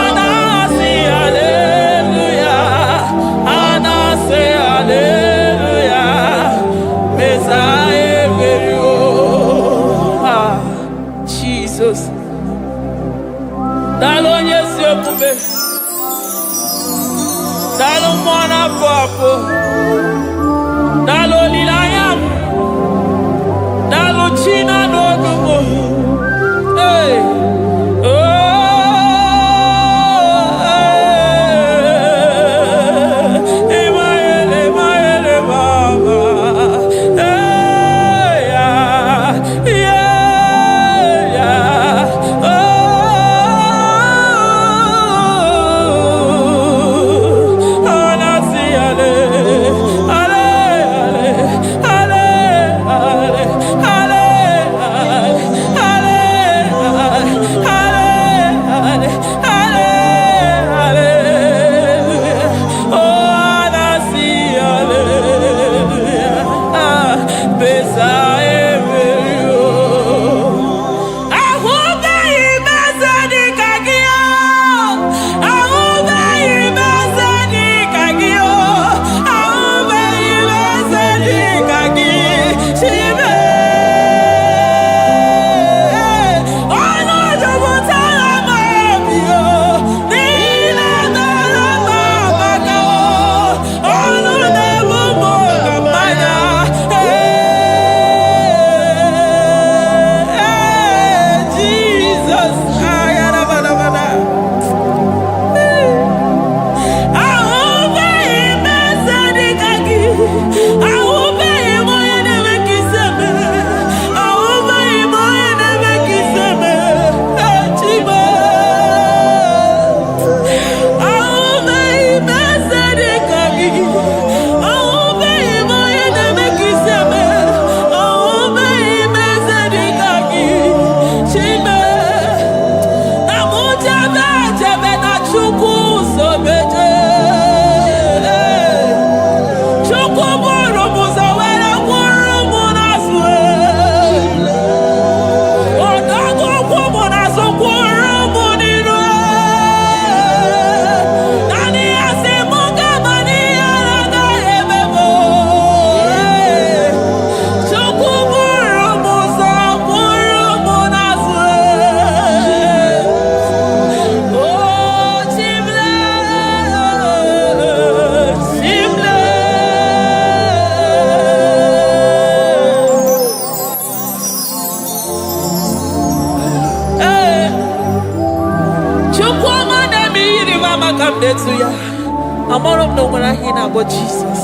Speaker 3: Anasi hallelujah. Anasi hallelujah. Besaye Merio. Jesus. Dalo nyesi okube. Dalo mwana papo. Dalo lilayam. Dalo china nogumo. Hey. Oh. Emaele, emaele, baba. Hey, yeah, yeah, yeah. Oh. Anasi ale, ale, ale, ale, ale, ale, ale. Metuya. I'm all of no one I hear about Jesus.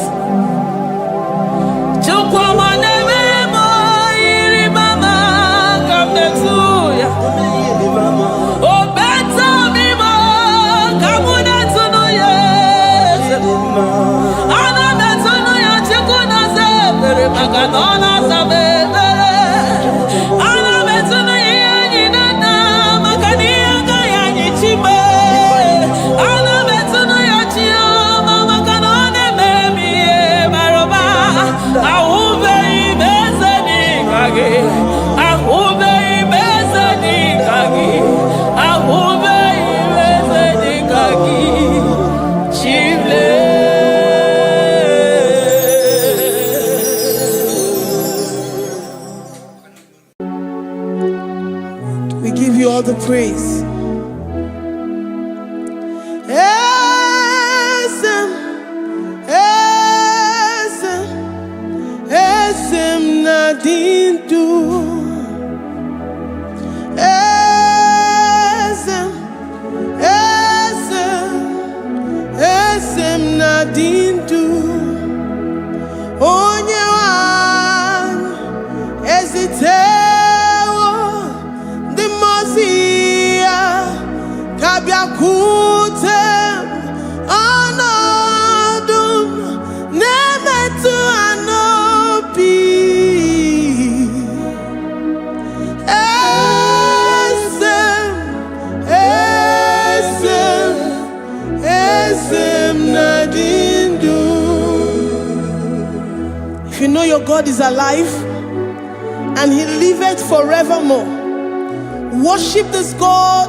Speaker 2: We give you all the praise. Esem nadindu. Esem nadindu. Onye wan ezitewo the mozia kabia kutem anadum nemetu anopi esem nadindu. If you know your God is alive and he liveth forevermore, worship this God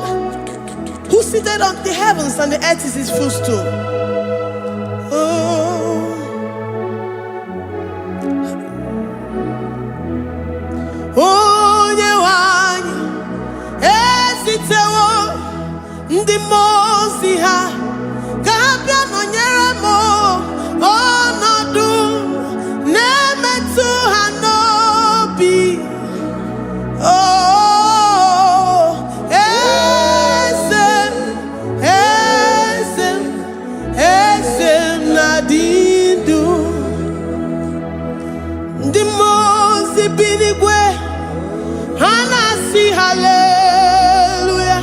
Speaker 2: who seated on the heavens and the earth is his footstool. Onye wanyi esitewo ndị mozi ha kabia nonyere mo ọnọdụ na-emetụ ha n'obi. Esem nadindu. Ndị mozi bi n'igwe ha na-asị haleluya,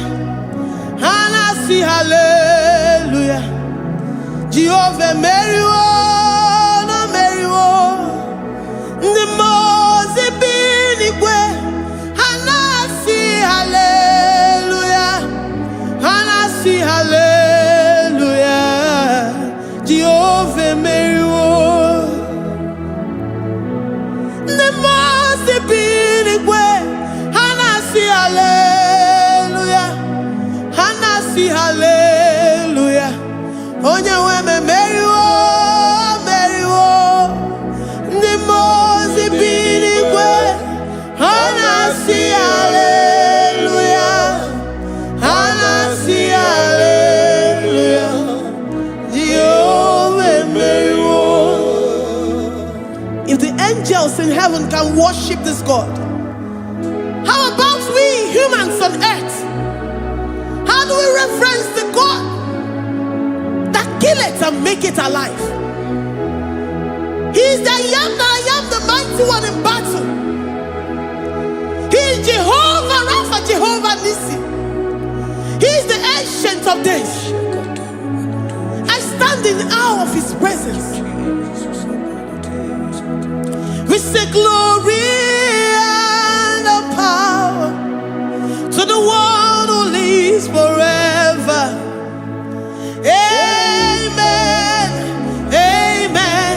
Speaker 2: ha na-asị haleluya. Jehova meriwo na meriwo. Ndị mozi bi n'igwe ha na-asị haleluya, ha na-asị haleluya. Jehova meriwo. Ndị mozi bi n'igwe ha na-asị haleluya, ha na-asị haleluya. Onye nwe m meriwo, meriwo. Ndị mozi bi n'igwe ha na-asị haleluya, ha na-asị haleluya. Jehovah meriwo. If the angels in heaven can worship this God, how about we humans on earth? How do we reverence the God that kill it and make it alive? He is the I am, the mighty one in battle. He is Jehovah Rapha, Jehovah Nissi. He is the ancient of days. I stand in awe of his presence. We say glory and the power to the one who lives forever. Amen, amen.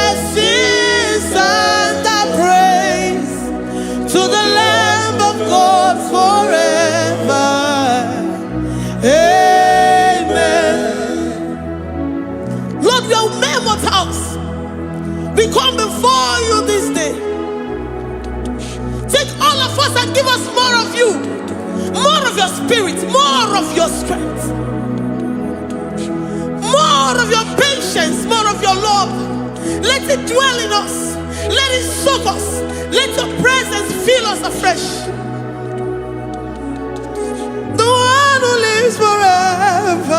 Speaker 2: Blessings and the praise to the Lamb of God forever. Amen. Lord, your mammoth house, we come before you this day. Take all of us and give us more of you, more of your spirit, more of your strength, more of your patience, more of your love. Let it dwell in us. Let it soak us. Let your presence fill us afresh. The one who lives forever.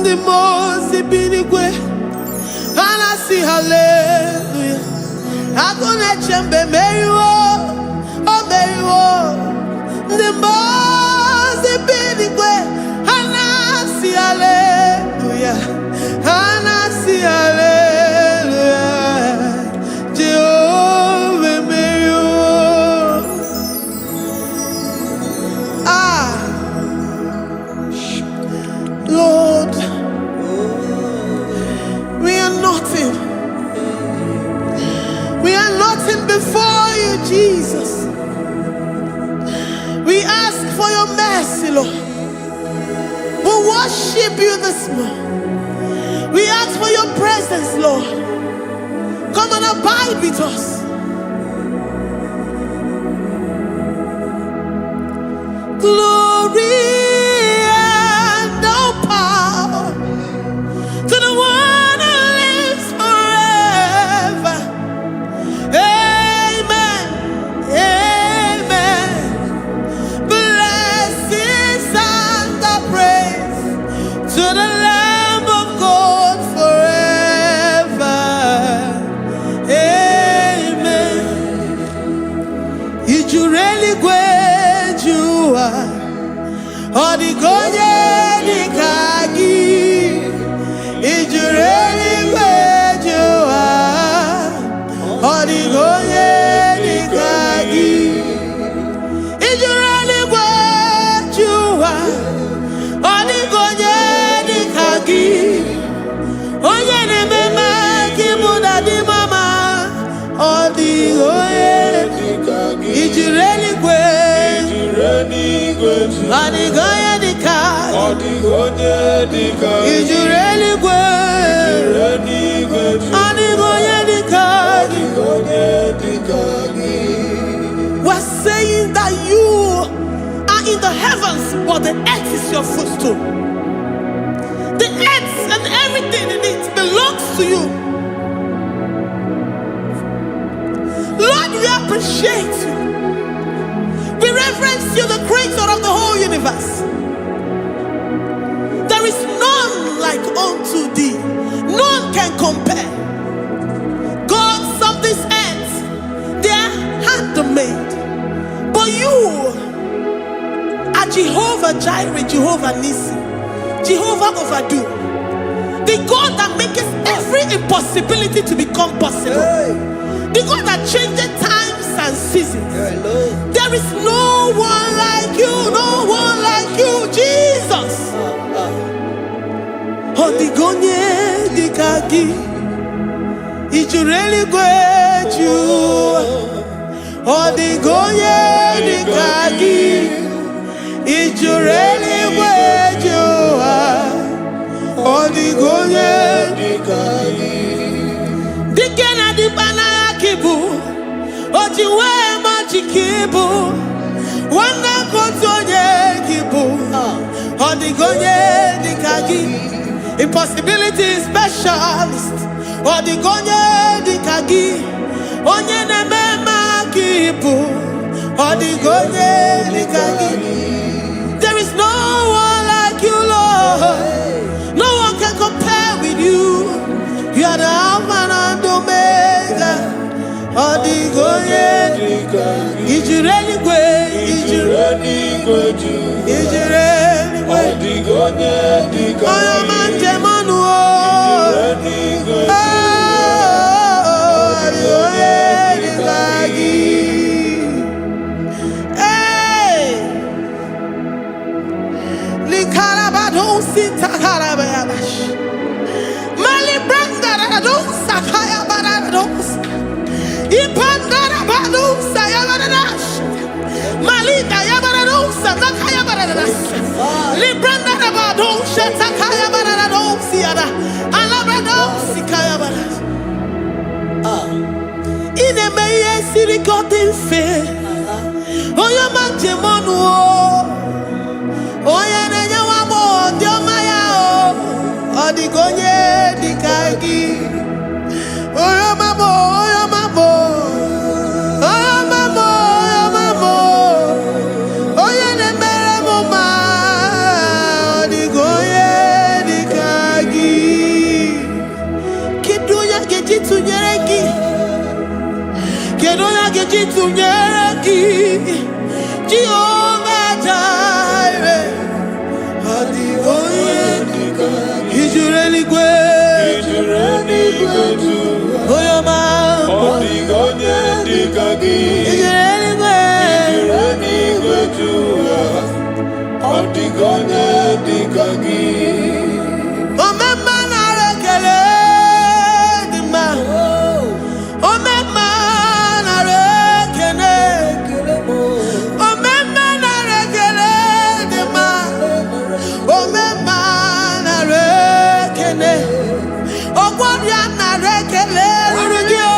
Speaker 2: the most binigwe. And I see hallelujah. I gonna chamber Mary oh Mary the most binigwe. And I see hallelujah. And I see hallelujah. Jehovah Mary Lord, we are nothing. We are nothing before you, Jesus. We ask for your mercy, Lord. We worship you this morning. We ask for your presence, Lord. Come and abide with us. Glory. Odigonye dikagi, ijureli kwejuwa. Odigonye dikagi, ijureli kwejuwa. Odigonye dikagi, onye nemema kimuda di mama. Odigonye dikagi, ijureli kwejuwa. Odigonye dikagi, odigonye dikagi, ijureli kwejuwa. Odigonye dikagi, odigonye dikagi. We're saying that you are in the heavens, but the earth is your footstool. The earth and everything in it belongs to you. Lord, we appreciate you. We reverence you, the creator of the whole universe. There is none like unto thee. None can compare. Gods of this earth, they are handmade. But you are Jehovah Jireh, Jehovah Nissi, Jehovah Overdo. The God that makes every impossibility to become possible. The God that changes times and seasons. There is no one like you, no one like you, Jesus. Odigonye dikagi, ijureli kweju. Odigonye dikagi, ijureli kweju. Odigonye dikagi. Dikena dibana kibu, ojiwe majikibu. Wana kotonye kibu, odigonye dikagi. Impossibility specialist, odigonye dikagi. Onye nemema kibu, odigonye dikagi. There is no one like you, Lord. No one can compare with you. You are the Alpha and Omega. Odigonye dikagi. Ijureli kwe, ijureli kwe, ijureli kwe. Odigonye dikagi. Oyo manje manu o. Ijureli kwe. Odigonye dikagi. Hey, likarabado sitakarabayabash. Mali branda radon sakaya barados. Ipandara bado sayabarash. Malika yabarados sakaya baradas. Libranda bado shatakaya barados siada. Alabrados sikaya baradas. Ine meye sirikotin fe. Oya manje monu o. Oya nenya wamo diomaya o. Odigonye dikagi. Oya mamo, oya mamo. Oya mamo, oya mamo. Oya nemere moma. Odigonye dikagi. Ojitunyeraki, Jehovah Jireh, Ijureli gwe, Oyoma, Ijureli gwe, Omema na rekele dima, Omema na rekele, Omema na rekele dima, Omema na rekele, Ogwaria na rekele rugio,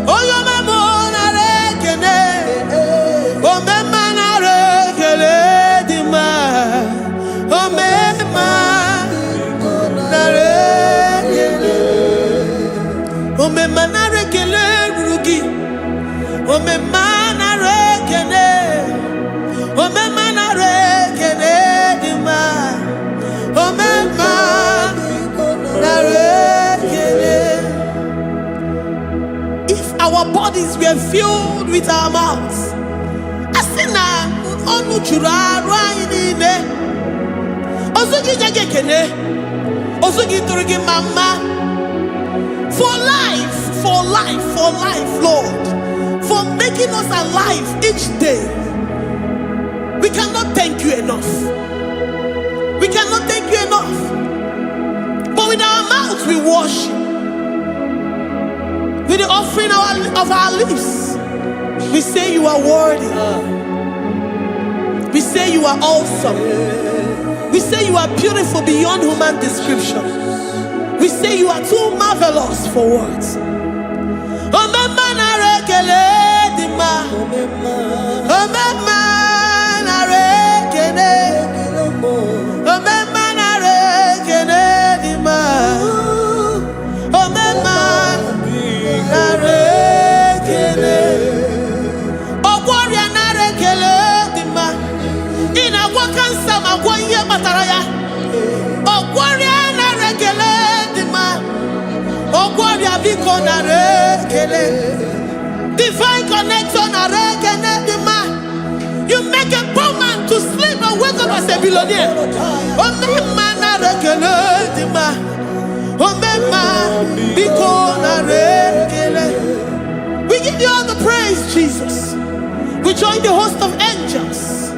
Speaker 2: Oyoma mo na rekele, Omema na rekele dima, Omema na rekele, Omema na rekele rugi, Omema na rekele, Omema na rekele dima, Omema na rekele. If our bodies were filled with our mouths, asina onu chura rainine, osugi jagekene, osugi turugi mama, for life, Lord, for making us alive each day. We cannot thank you enough. We cannot thank you enough. But with our mouths we worship. With the offering of our lips, we say you are worthy. We say you are awesome. We say you are beautiful beyond human description. We say you are too marvelous for words. Omema na rekele dima, Omema na rekele, Omema na rekele dima, Omema na rekele, Ogwaria na rekele dima, ina wakansa magwanye bataraya, Ogwaria na rekele dima, Ogwaria biko na rekele, divine connection na rekele dima. You make a poor man to sleep and wake up as a billionaire. Omema na rekele dima, Omema biko na rekele. We give you all the praise, Jesus. We join the host of angels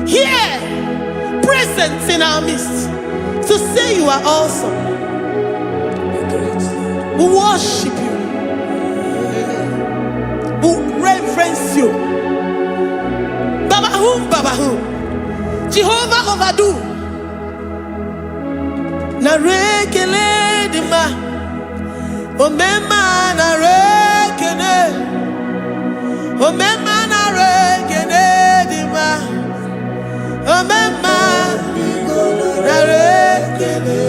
Speaker 2: here, present in our midst, to say you are awesome. We worship you. We reverence you. Babahum, Jehovah overdo. Na rekele dima, Omema na rekele, Omema na rekele dima, Omema na rekele.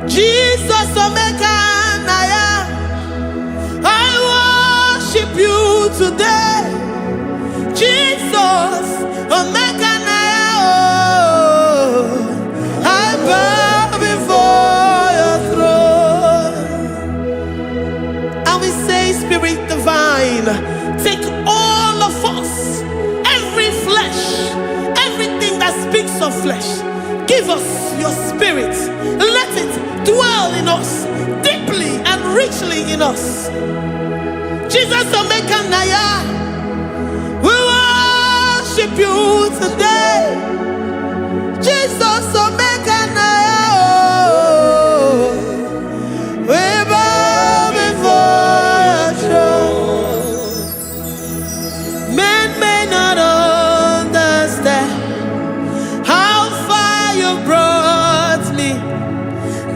Speaker 2: Jesus Omeka naya, I worship you today. Jesus Omeka naya, oh, I bow before your throne. And we say, Spirit divine, take all of us, every flesh, everything that speaks of flesh. Give us your spirit. Let it dwell in us, deeply and richly in us. Jesus Omeka naya, we worship you today. Jesus Omeka naya, oh, we bow before your throne. Men may not understand how far you brought me.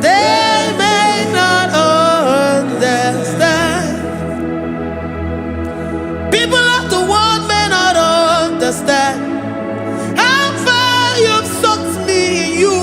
Speaker 2: They may not understand. People of the world may not understand how far you've sucked me in you.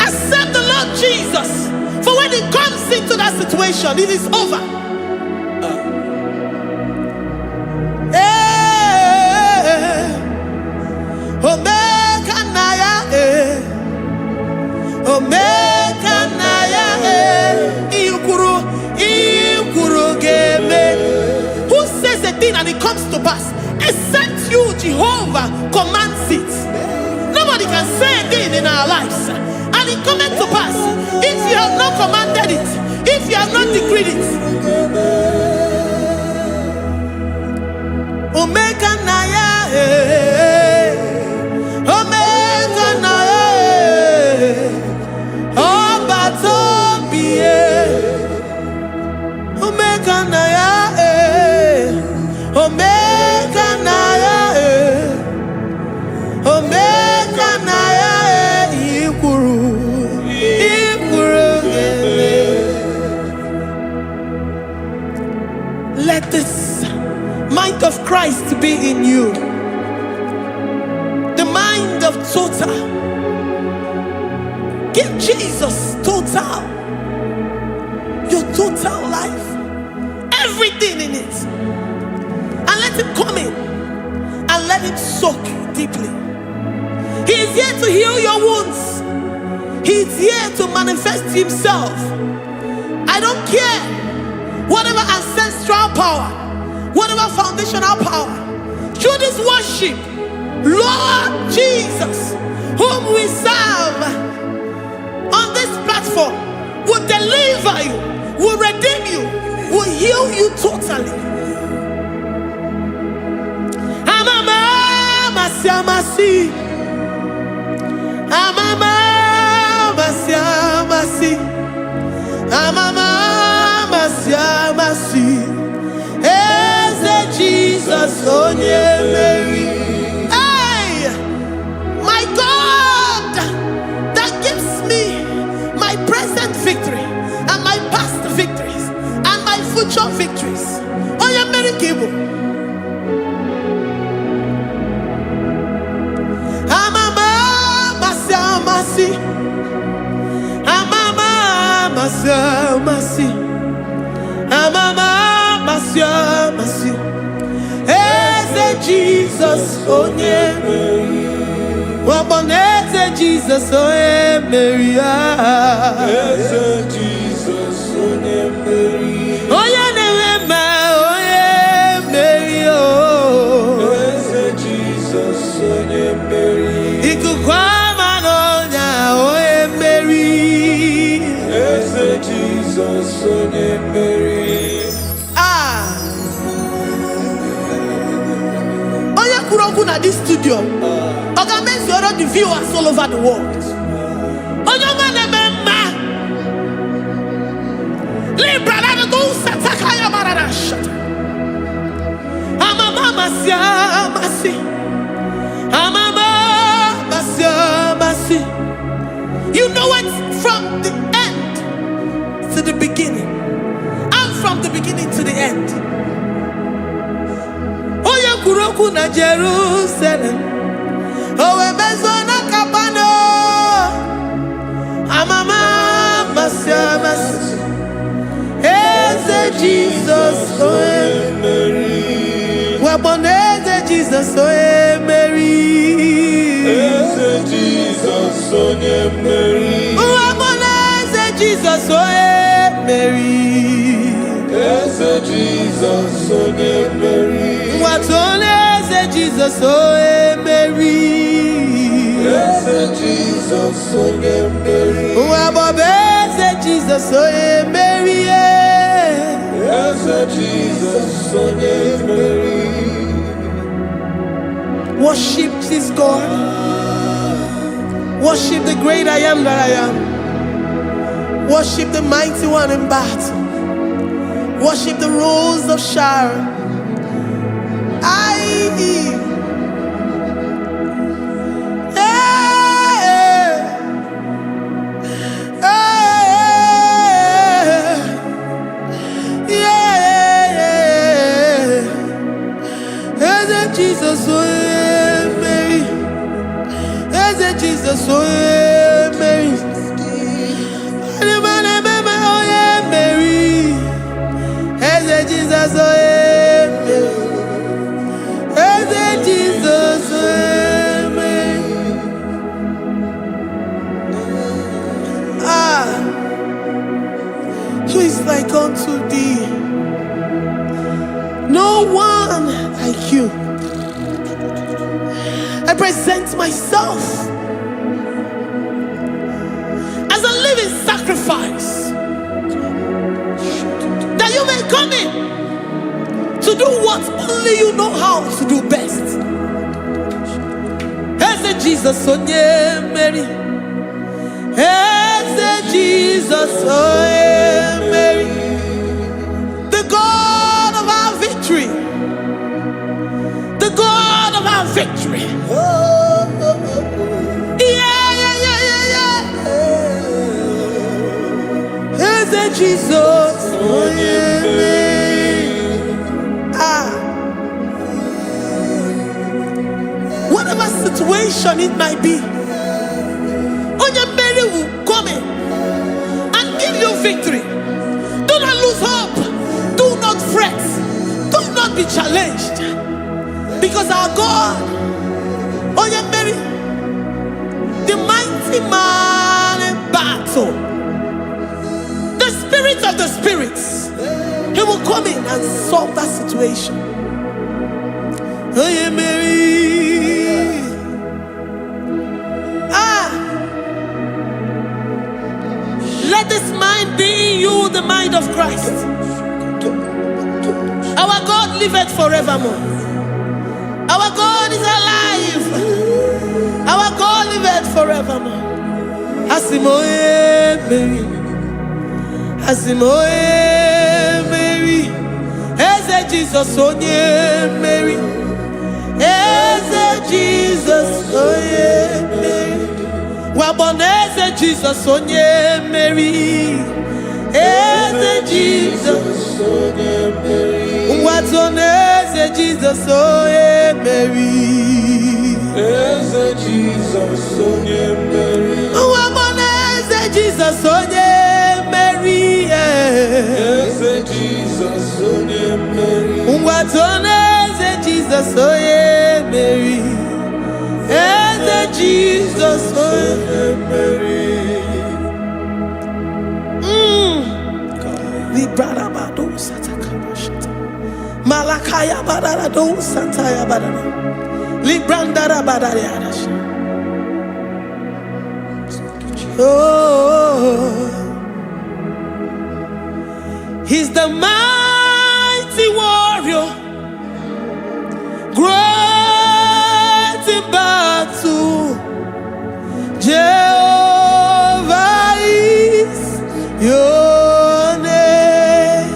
Speaker 2: Accept the Lord Jesus. For when He comes into that situation, it is over. Who says a thing and it comes to pass? Except you, Jehovah, commands it. Nobody can say a thing in our lives and it comes to pass if you have not commanded it, if you have not decreed it. Omega Naya, Omega Naya, Obatobie, Omega Naya, Omega Naya, Omega Naya, Ikuru, let this mind of Christ be in you. The mind of total. Give Jesus total. Your total life. Everything in it. And let Him come in. And let Him soak deeply. He is here to heal your wounds. He is here to manifest Himself. I don't care. Whatever ancestral power, whatever foundational power, through this worship, Lord Jesus, whom we serve on this platform, will deliver you, will redeem you, will heal you totally. Amama masiamasi, amama masiamasi, amama masiamasi. Jesus, oh Mary. Hey, my God, that gives me my present victory and my past victories and my future victories. Oh, yeah, Mary Kibo. Amama masiamasi, amama masiamasi, amama masiamasi. Jesus, oh Mary. Waboneze Jesus, oh Mary.
Speaker 1: Jesus, oh Mary.
Speaker 2: Oh yeah, Mary, oh.
Speaker 1: Jesus, oh Mary.
Speaker 2: Ikukwama no nya, oh Mary.
Speaker 1: Jesus, oh Mary.
Speaker 2: At this studio, organize the viewers all over the world. You know it from the end to the beginning, and from the beginning to the end. Kuroku na Jerusalem, owe bezona kapano, amama masiamas, eze Jesus, oe Mary, waboneze Jesus, oe Mary,
Speaker 1: eze Jesus, oe Mary,
Speaker 2: waboneze Jesus, oe Mary,
Speaker 1: eze Jesus, oe Mary.
Speaker 2: Jesus, oh Mary.
Speaker 1: Yes, Jesus, oh Mary.
Speaker 2: Jesus, oh Mary.
Speaker 1: Yes, Jesus, oh Mary.
Speaker 2: Worship this God. Worship the great I am that I am. Worship the mighty one in battle. Worship the rose of Sharon. Jesus, oh Mary. Jesus, oh yeah, Mary. Oh yeah, Mary. Hey, Jesus, oh yeah, Mary. Hey, Jesus, oh yeah, Mary. Who is like unto thee? No one like you. I present myself as a living sacrifice, that you may come in to do what only you know how to do best. Hey, Jesus, oh yeah, Mary. Hey, Jesus, oh yeah, Mary. The God of our victory. The God of our victory. Hey, Jesus, oh yeah, Mary. Whatever situation it might be, Mary will come in and give you victory. Do not lose hope. Do not fret. Do not be challenged. Because our God, Mary, the mighty man in battle, the spirit of the spirits, he will come in and solve that situation. Mary. Let this mind be in you, the mind of Christ. Our God liveth forevermore. Our God is alive. Our God liveth forevermore. Asimoye Mary. Asimoye Mary. Eze Jesus onye Mary. Eze Jesus onye Mary. Waboneze Jesus onye Mary. Eze Jesus onye Mary. Watoneze Jesus onye Mary. Eze Jesus onye Mary. Waboneze Jesus onye Mary. Eze Jesus onye Mary. Watoneze Jesus onye Mary. Eze Jesus onye Mary. Librada bado satakabashita. Malakaya badara do sataya badara. Librandara badara yadash. Oh, he's the mighty warrior, great in battle. Jehovah is your name.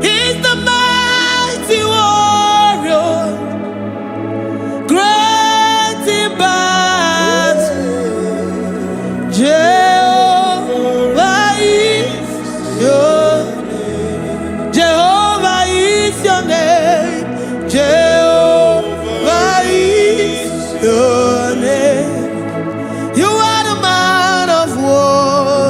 Speaker 2: He's the mighty warrior, great in battle. Jehovah is your name. Jehovah is your name. Jehovah is your name. You are the man of war.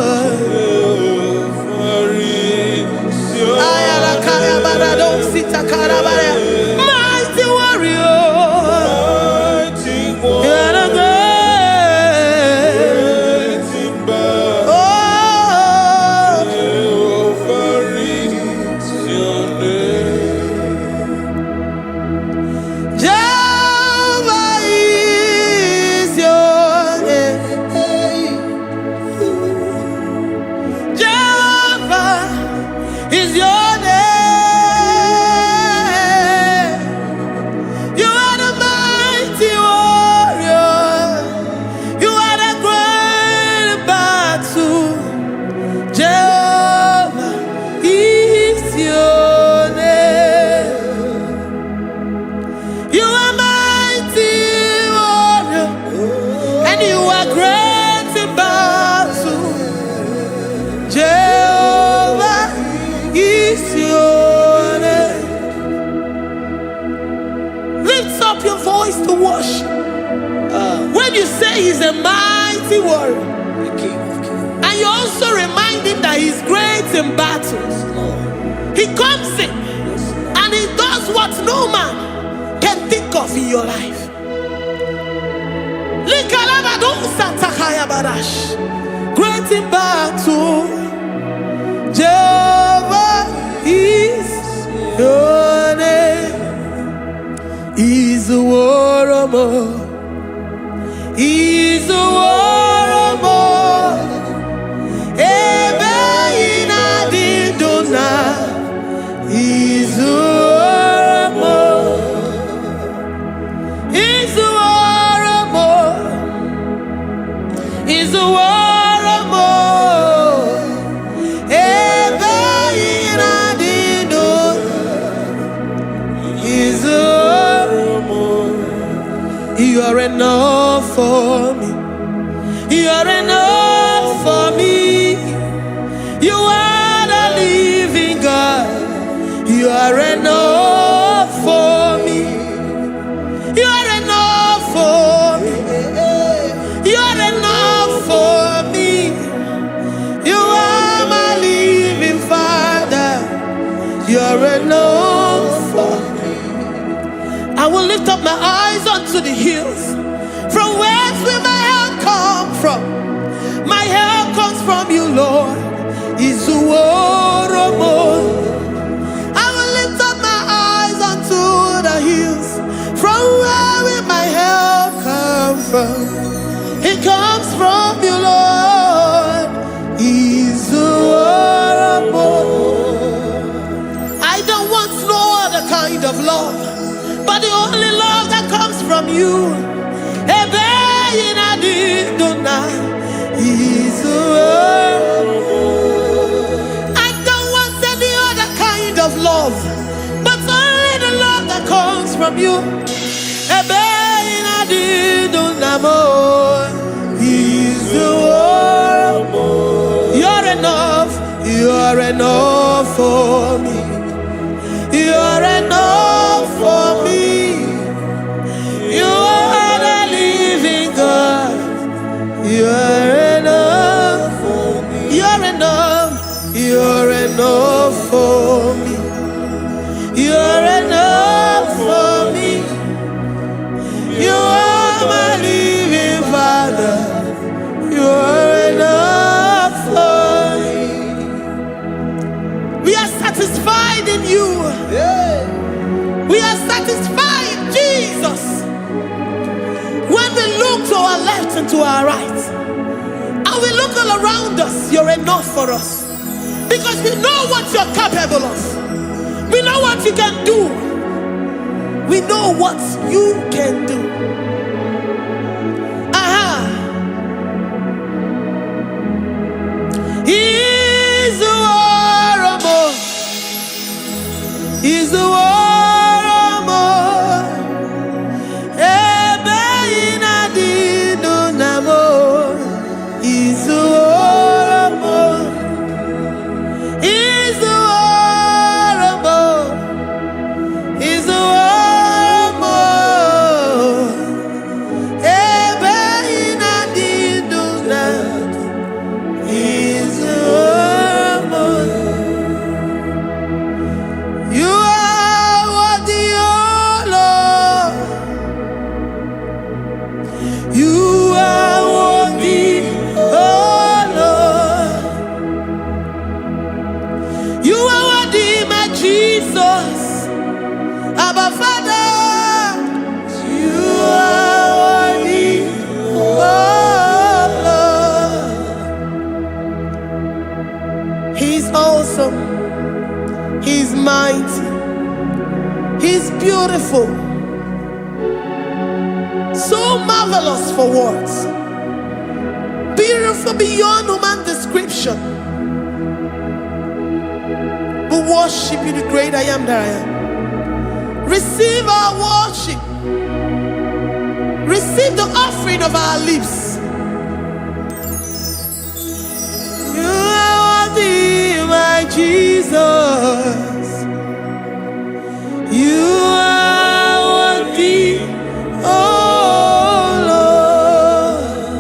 Speaker 2: Mighty warrior. You are the great. Oh, Jehovah is your name. Jehovah is your name. Jehovah is your name. He's a mighty warrior. And you also remind him that he's great in battles. He comes in and he does what no man can think of in your life. Great in battle, Jehovah is your name. He's a warrior. He's a warrior. Ebe ina didona. He's a warrior. He's a warrior. He's a warrior. Ebe ina didona. He's a warrior. You are enough for me. You are enough for me. You are the living God. You are enough for me. You are enough for me. You are enough for me. You are my living Father. You are enough for me. I will lift up my eyes unto the hills. From whence will my help come from? My help comes from you, Lord. Is the word of God. I will lift up my eyes unto the hills. From where will my help come from? It comes from you, Lord. Is the word of God. I don't want no other kind of love, but the only love that comes from you. I don't want any other kind of love, but only the love that comes from you. You're enough. You're enough for me. You're enough for me. You are the living God. You're enough for me. You're enough. You're enough for me. You're enough for me. You are my living Father. You're enough for me. We are satisfied in you. We are satisfied, Jesus. When we look to our left and to our right, and we look all around us, you're enough for us. Because we know what you're capable of. We know what you can do. We know what you can do. He's the warrior. He's the warrior. He's mighty. He's beautiful. So marvelous for words. Beautiful beyond human description. We worship you, the great I am that I am. Receive our worship. Receive the offering of our lips. You are worthy, my Jesus. You are worthy, oh Lord.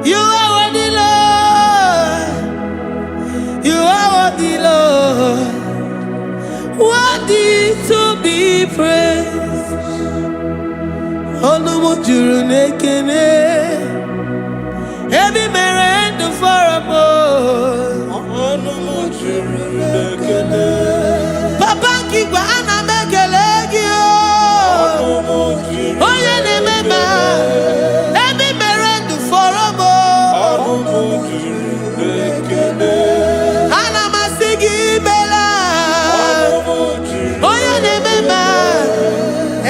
Speaker 2: You are worthy, Lord. You are worthy, Lord. Worthy to be praised. Onu mujuru nekene. Every merend for a boy. Onu mujuru nekene. Papa kiwa ana mekelegi. Oh yeah, remember. Every merend for a boy. Ana masigi bela. Oh yeah, remember.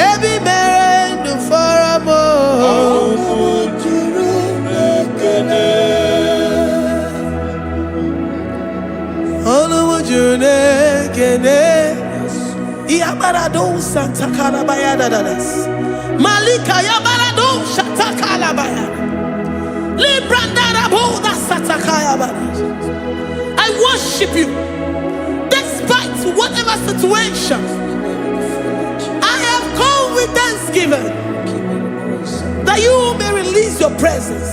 Speaker 2: Every merend for a boy. Yabarado Santa Calabaya dadas. Malika Yabarado Shatakalabaya. Librandara Boda Satakaya. I worship you despite whatever situation. I have come with thanksgiving that you may release your presence.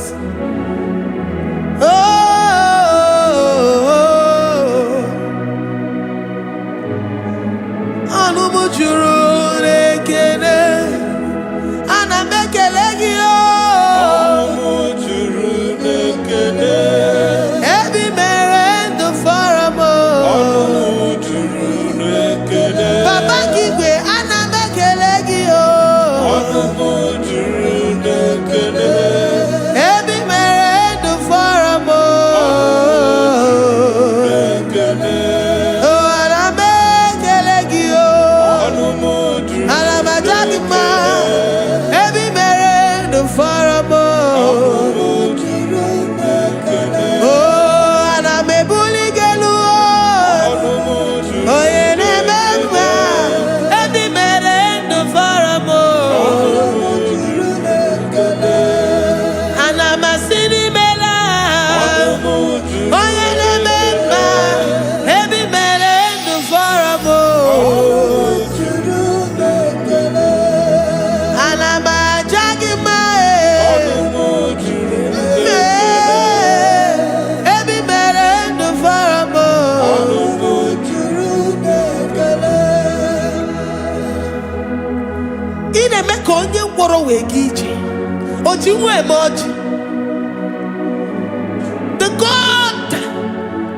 Speaker 2: The God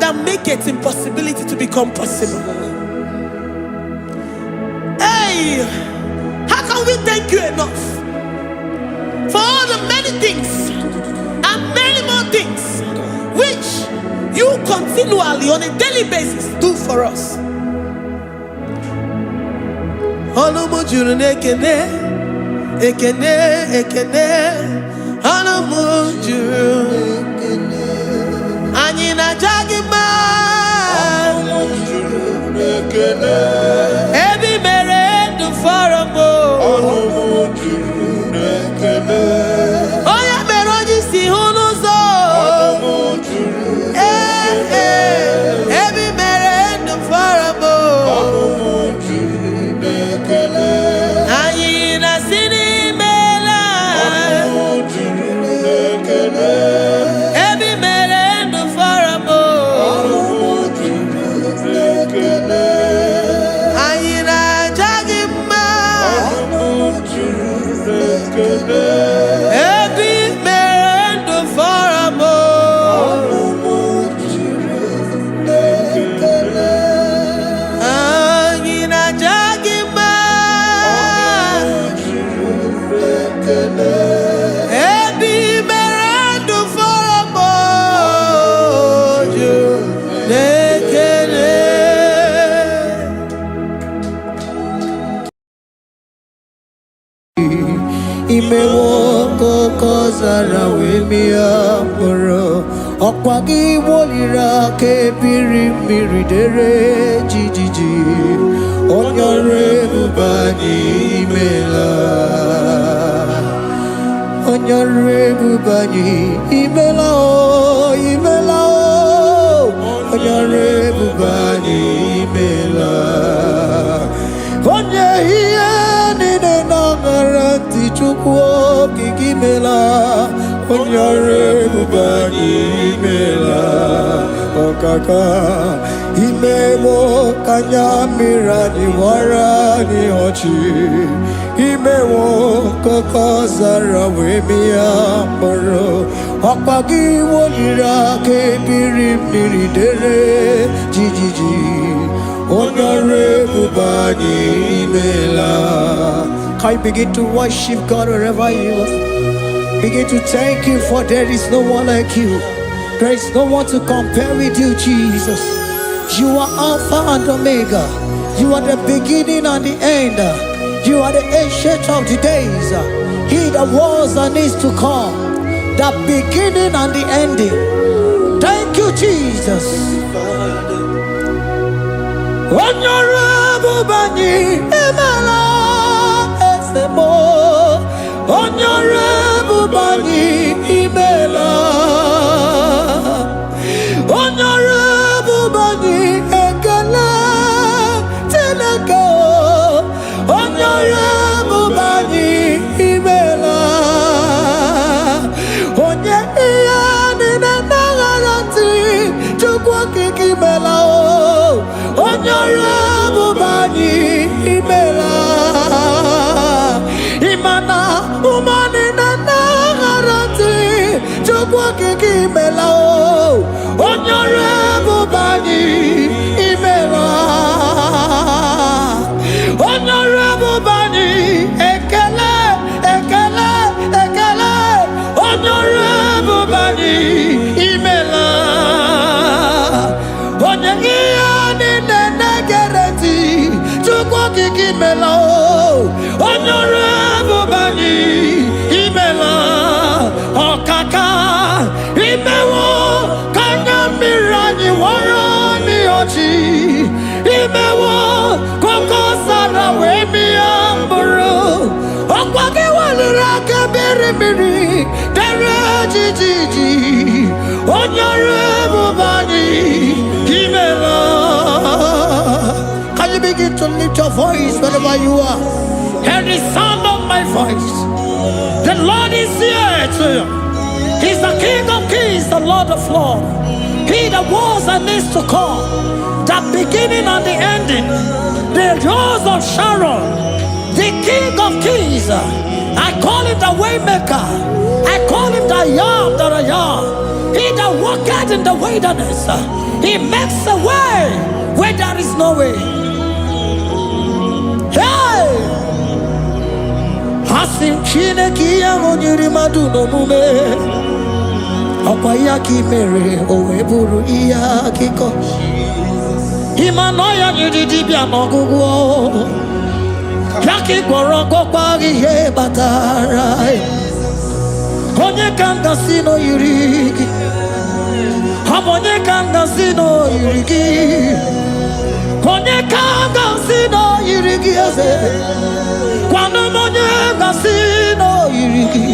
Speaker 2: that makes impossibility to become possible. Hey, how can we thank you enough for all the many things and many more things which you continually on a daily basis do for us? Ekene, ekene, anamujuru. Anyina jagima. Every mere do faramo. Oya meroji si hunuzo. Every mere do faramo. Anyina sini.
Speaker 1: Imewoko kozara wemia moro Okwagi wolira ke birimiri dere jijiji Onyore bubani imela Onyore bubani imela o imela o Onyore bubani imela Onye hiye nine nangaranti chukwo kikimela Onyore bubani okaka imewo kanyamira ni wara ni ochi imewo koko zara wemia mboro okpagi wolira kebiri miri dere jijiji onore bubani imela. Can you begin to worship God wherever you are? Begin to thank Him, for there is no one like you. There is no one to compare with you, Jesus. You are Alpha and Omega. You are the beginning and the end. You are the ancient of the days. He that was and is to come. The beginning and the ending. Thank you, Jesus. Honorable Bani Emala. Honorable Bani Imela, Honorable Bani Ekala Teleko, Honorable Bani Imela, Onye Iyani Nangarati Chukwaki Kimela, Honorable Bani Imela. Imana umani na nagarati chukwa kiki melao Honorable Bani Imela Honorable Bani Ekele Ekele Ekele Honorable Bani Imela Onyegiyani na nagarati chukwa kiki melao Honorable Bani Imela Okaka Imewo Kanyamirani Warani Ochi Imewo Koko Sara Wemi Amburu Okwake Walira Kabiri Miri Dere Jijiji Honorable Bani Imela. Can you begin to lift your voice wherever you are? Hear the sound of my voice. The Lord is here to you. He's the King of Kings, the Lord of Lords. He that was and is to come, the beginning and the ending, the Rose of Sharon, the King of Kings. I call him the Waymaker. I call him the Yam that I am. He that walketh in the wilderness. He makes a way where there is no way. Hey! Asim Chineke ya onyiri madu no mume Akwa ya ki mere owe buru iya kiko Imano ya nyiri dibia n'ọgwụgwọ Ya ki gwọrọ gwọkwa ihe batara Onye ka ngasi no yiri gị Onye ka ngasi no yiri gị Onye ka ngasi no yiri gị eze Kwano monye ngasi no yiri gị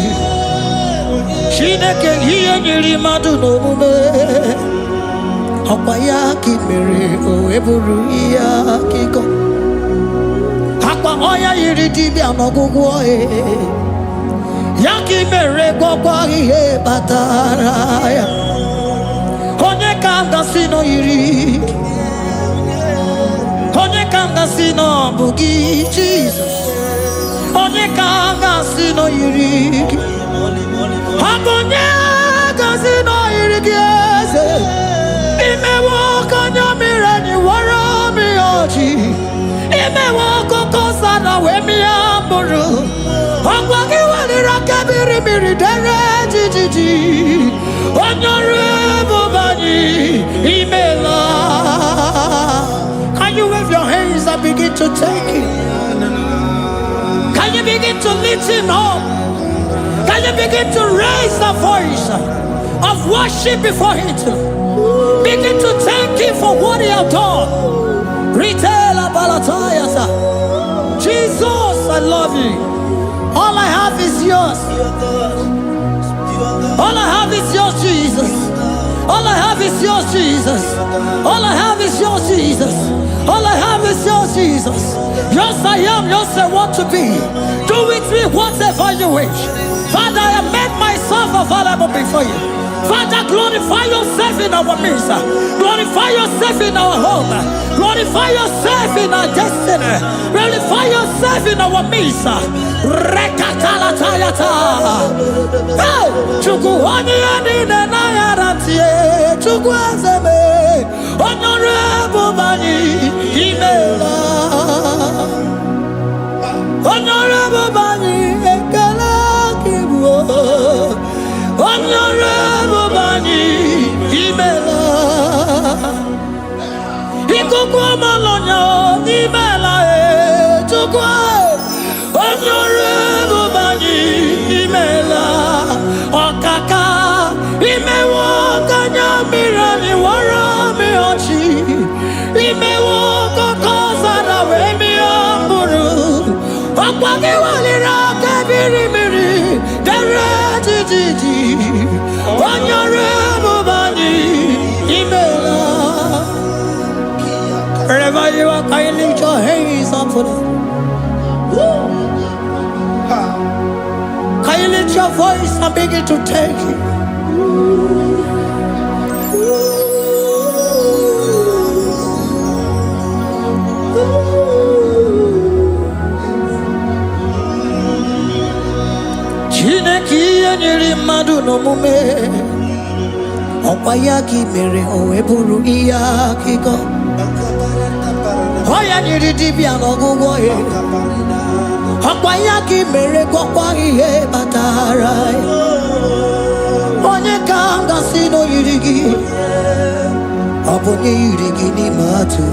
Speaker 1: Chineke ihe nyiri mmadụ n'omume Ọkwa ya ka mere o eburu ihe akịkọ Akwa ọya yiri dibịa n'ọgwụgwọ Ya ka mere gwọkwa ihe batara ya Onye ka ngasi no yiri gị Onye ka ngasi no bụ gị Jesus Onye ka ngasi no yiri gị Onye ngasi no yiri gị eze Imewo kanyamira ni wara mi ochi Imewo koko sana we mi amburu Ogwa ki walira kabiri miri dere jijiji Honorable Bani Imela. Can you wave your hands and begin to take it? Can you begin to lift him up? Can you begin to raise the voice of worship before him? Begin to thank him for what he has done. Retail Balatayasa. Jesus, I love you. All I have is yours. All I have is yours, Jesus. All I have is yours, Jesus. All I have is yours, Jesus. All I have is yours, Jesus. Yours I am, yours I want to be. Do with me whatever you wish. Father, I have made myself available before you.
Speaker 2: Father, glorify yourself in our midst. Glorify yourself in our home. Glorify yourself in our destiny. Glorify yourself in our midst. Rekatalatayata. Hey, Chukwani anine na yarantie. Chukwazeme. Honorable Bani Imela. Honorable Bani Ekala Kibuo. Honorable Bani Imela. Ikukwa Malonya Imela Chukwa. Honorable Bani Imela. Okaka Imewo Kanya Mirani Warami Ochi. Imewo Kokosara Wemi Amburu. Okwake Walira Kabiri Miri. Derejiji. Honorable Bani Imela. Wherever you are, can you lift your hands up for them? Can you lift your voice and begin to take it? Chineke nyere mmadụ n'omume ọkwa ya ka mere o wee bụrụ ihe akụkọ ọ ya nyere dibịa n'ọgwụgwọ ya ọkwa ya ka mere gwọkwa ihe batara onye ka m gasị n'oyiri gị ọ bụ onye yiri gị n'ime atụ.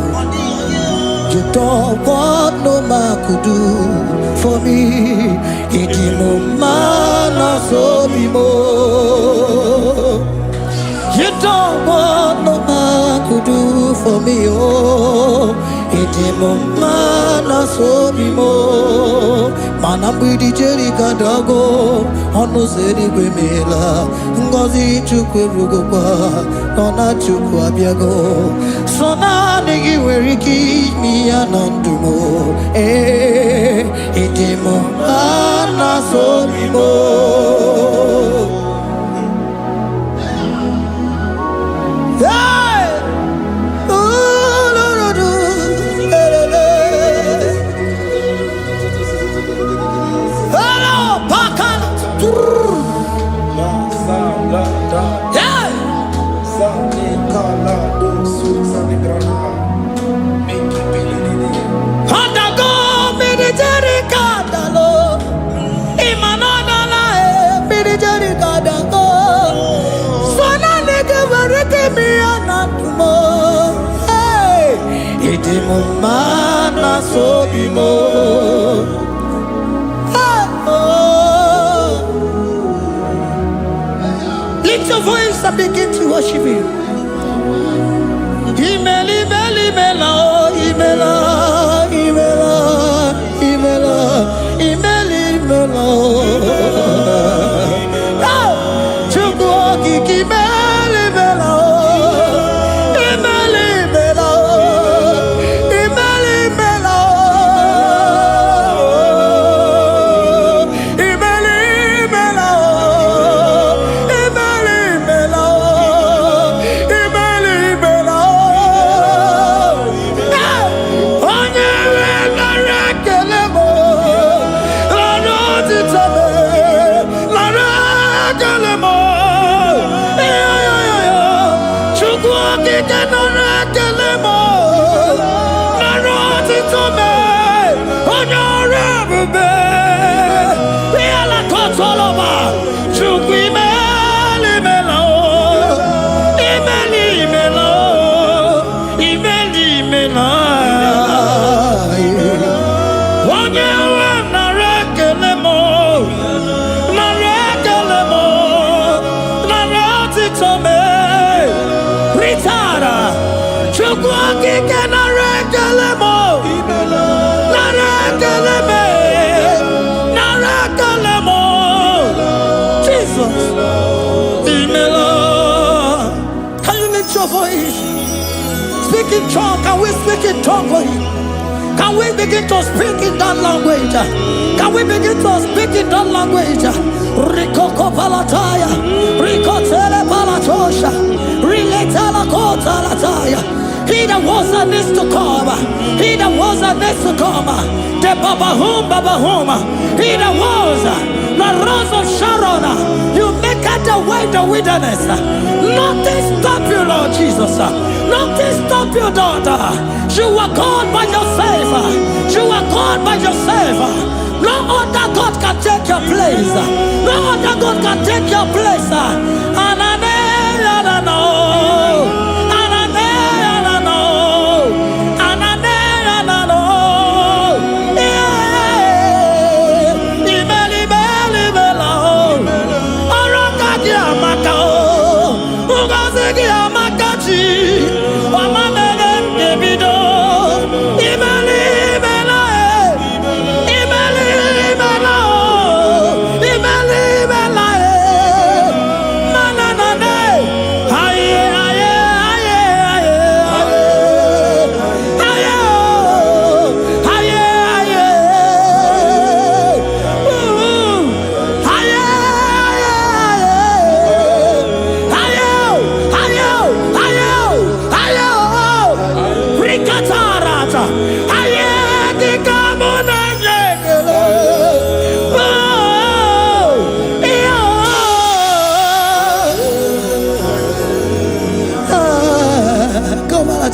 Speaker 2: You don't want no man could do for me. Idimo mana so bimo. You don't want no man could do for me. Oh, idimo mana so bimo. Manambidi jeri kadago. Ono zeri gwemela. Ngozi chukwe rugokwa. Nona chukwa biago. Sona negi weriki mi anandumo. Idimo mana so bimo. Mana so bimo. Lift your voice and begin to worship Him. Imeli beli mela, imela, imela, imela, imeli mela. Chukwu kiki meli mela. Speak in tongue, can we speak in tongue for Him? Can we begin to speak in that language? Can we begin to speak in that language? Rikoko palataya, rikotele palatosha, riletala kota lataya. He that was and is to come. He that was and is to come. The Babahum. He that was the rose of Sharon. You make out the way in the wilderness. Nothing stop you, Lord Jesus. Nothing stop you, daughter. You are God by yourself. You are God by yourself. No other God can take your place. No other God can take your place. And I know.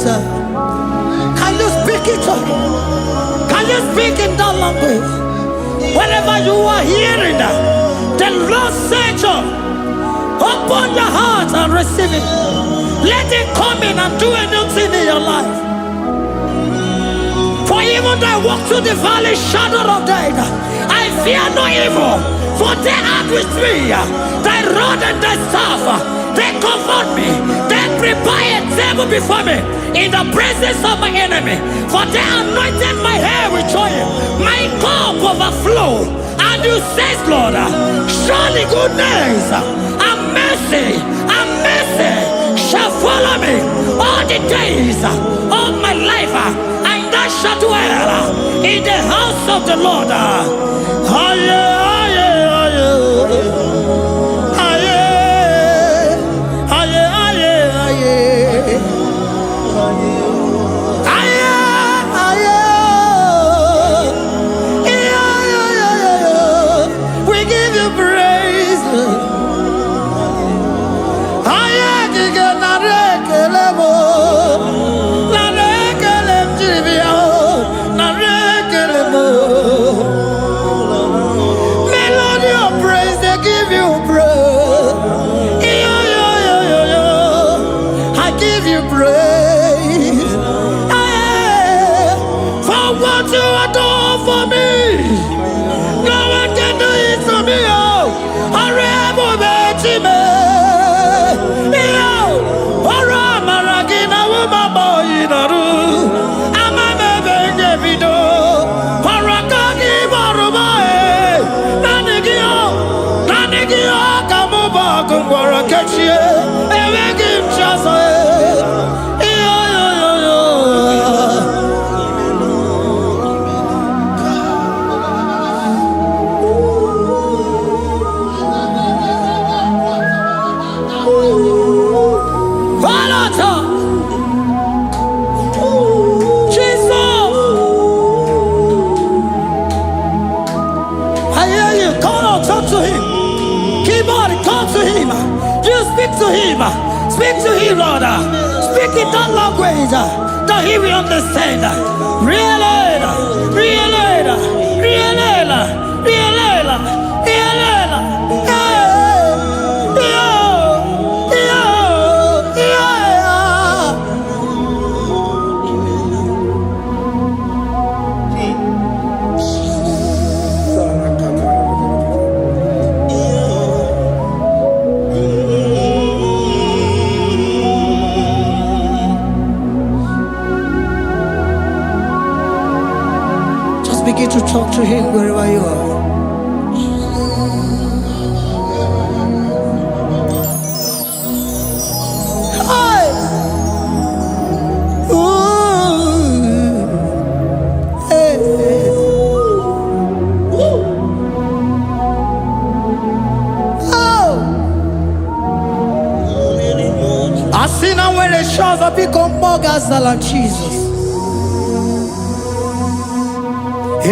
Speaker 2: Can you speak it? Can you speak in that language? Whenever you are hearing that, the Lord said, open your heart and receive it. Let it come in and do a new thing in your life. For even though I walk through the valley shadow of death, I fear no evil. For they are with me. Thy rod and thy staff, they comfort me. They prepare a table before me in the presence of my enemy. For they anointed my hair with oil. My cup overflow. And you say, Lord, surely goodness and mercy shall follow me all the days of my life. And I shall dwell in the house of the Lord. We give you praise. Melody of praise, they give you praise. I give you praise. For what you have done for me, no one can do it for me. Speak to him, Lord. Speak in that language that he will understand. Begin to talk to him wherever you are. see now when the shores of become more than Jesus.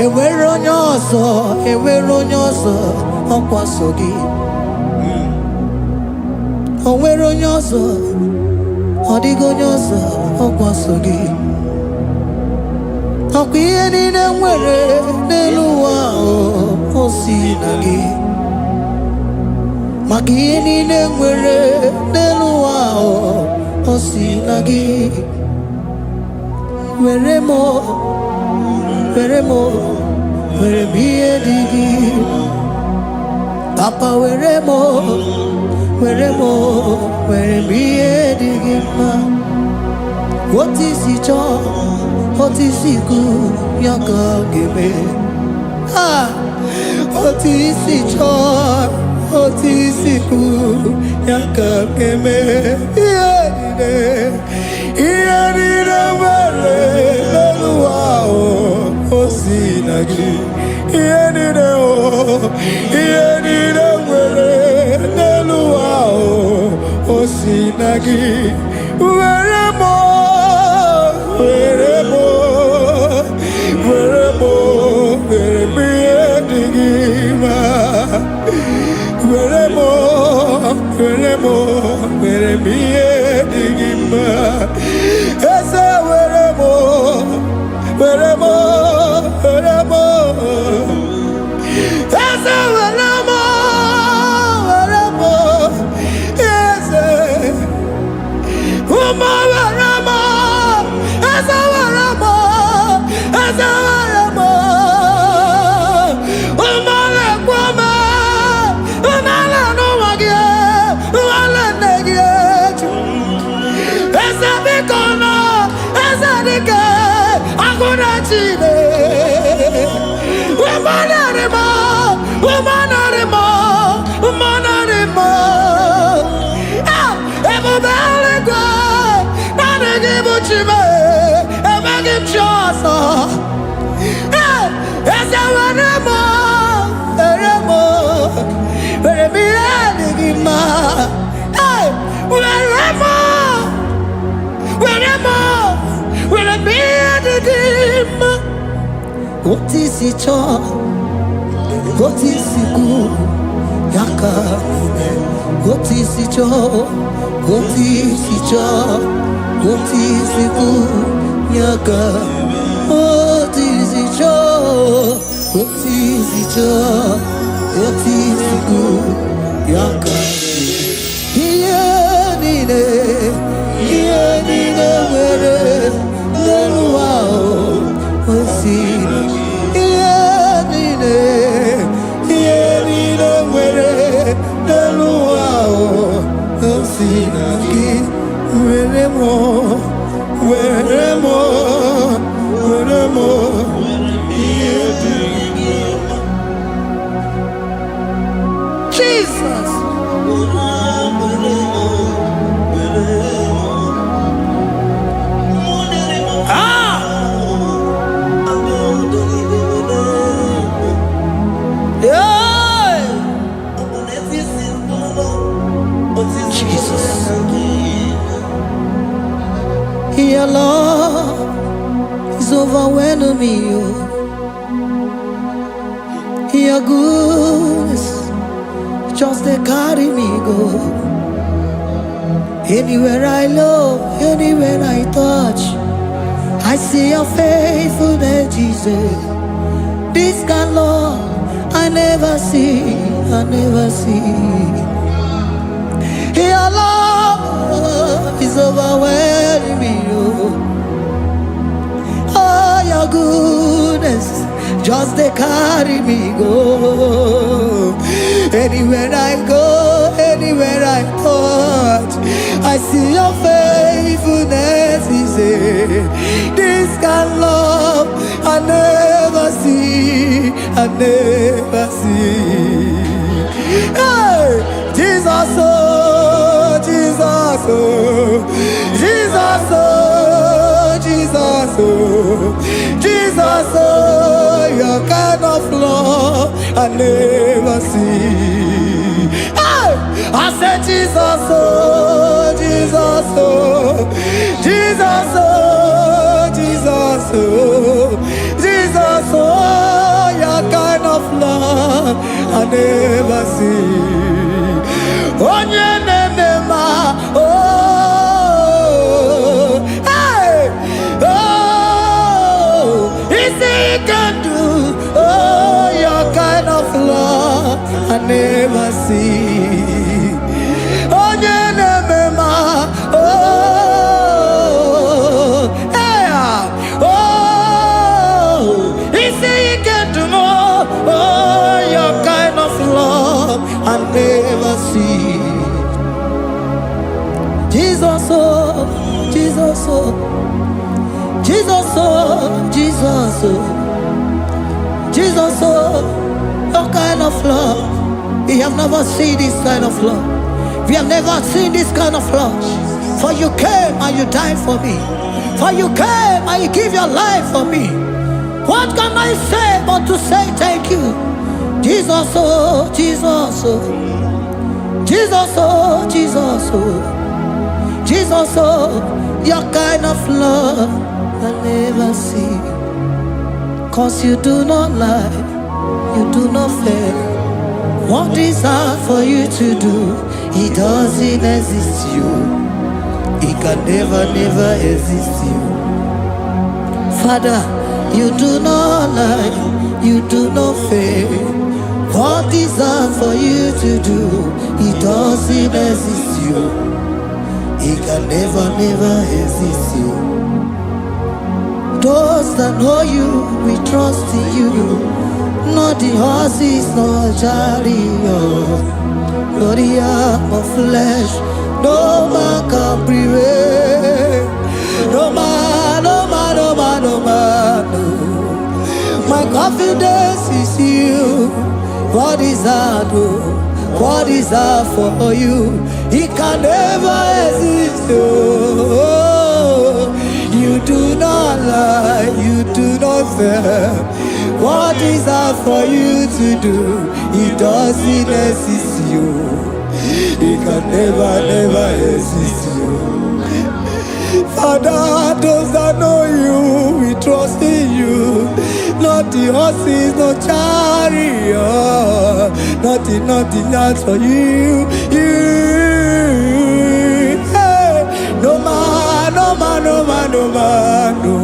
Speaker 2: Ewere onye ọzọ ọkwaso gị. O nwere onye ọzọ, ọ dịghị onye ọzọ ọkwaso gị. Ọkwa ihe niile nwere n'elu ụwa o si na gị. Maka ihe niile nwere n'elu ụwa o si na gị. Were m ihe dị gị. Papa were m ihe dị gị mma. Otu isi chọọ, otu isi kwu ya ka ga-eme. Otu isi chọọ, otu isi kwu ya ka ga-eme. Ihe niile nwere n'elu ụwa o si na gị. Ihe niile nwere n'elu ụwa o si na gị. Were m ihe dị gị mma. Were m ihe dị gị mma. Eze were m Eze were m Eze ụmụ were m Eze were m ụmụ na-ekwu m ụmụala n'ụwa gị ụmụala nne gị eju. Eze biko nọ Eze dike agụna Chine. Ebube eluigwe naanị gị bụ Chime, emeghị m chi ọzọ. Eze were m ihe dị gị mma. Were m ihe dị gị mma. Otu isi chọọ, otu isi kwu ya ka ga-eme. Otu isi chọọ, otu isi kwu ya ka. Otu isi chọọ, otu isi kwu ya ka. Ihe niile nwere n'elu ụwa o si na gị. Ihe niile nwere n'elu ụwa o si na gị. Were m ihe dị gị mma. Jesus. Your love is overwhelming me. Your goodness just they carry me go. Anywhere I look, anywhere I touch, I see your faithfulness, Jesus. This kind of love I never see. Your love is overwhelming me. Oh, your goodness just they carry me go. Anywhere I go, anywhere I touch, I see your faithfulness. This kind of love I never see. Hey, Jesus, oh, Jesus, oh, Jesus, oh, Jesus, oh, Jesus, oh, your kind of love I never see. Hey, I said Jesus, oh, Jesus, oh.
Speaker 1: I never see. Onye nemema, oh, hey, oh, easy you can do, oh, your kind of love I never see. Onye nemema, oh, hey, oh, easy you can do more, oh, your kind of love I never see. Jesus, oh, Jesus, oh, Jesus, oh, Jesus, oh, Jesus, oh, your kind of love. We have never seen this kind of love. We have never seen this kind of love. For you came and you died for me. For you came and you give your life for me. What can I say but to say thank you? Jesus, oh, Jesus, oh, Jesus, oh, Jesus, oh, Jesus, oh, your kind of love I never see. 'Cause you do not lie, you do not fail. What is hard for you to do, it doesn't exist you. It can never, never exist you. Father, you do not lie, you do not fail. What is hard for you to do, it doesn't exist you. It can never, never exist you. Those that know you, we trust in you. Not the horses, nor chariot, nor the arm of flesh. No man can prevail. No man, no man, no man, no man, no. My confidence is you. What is hard, oh? What is hard for you? It can never exist, oh. You do not lie, you do not fail. What is hard for you to do? It doesn't exist you. It can never, never exist you. Father, those that know you, we trust in you. Not the horses, no chariot. Nothing, nothing else for you. You, hey, no man, no man, no man, no man, no.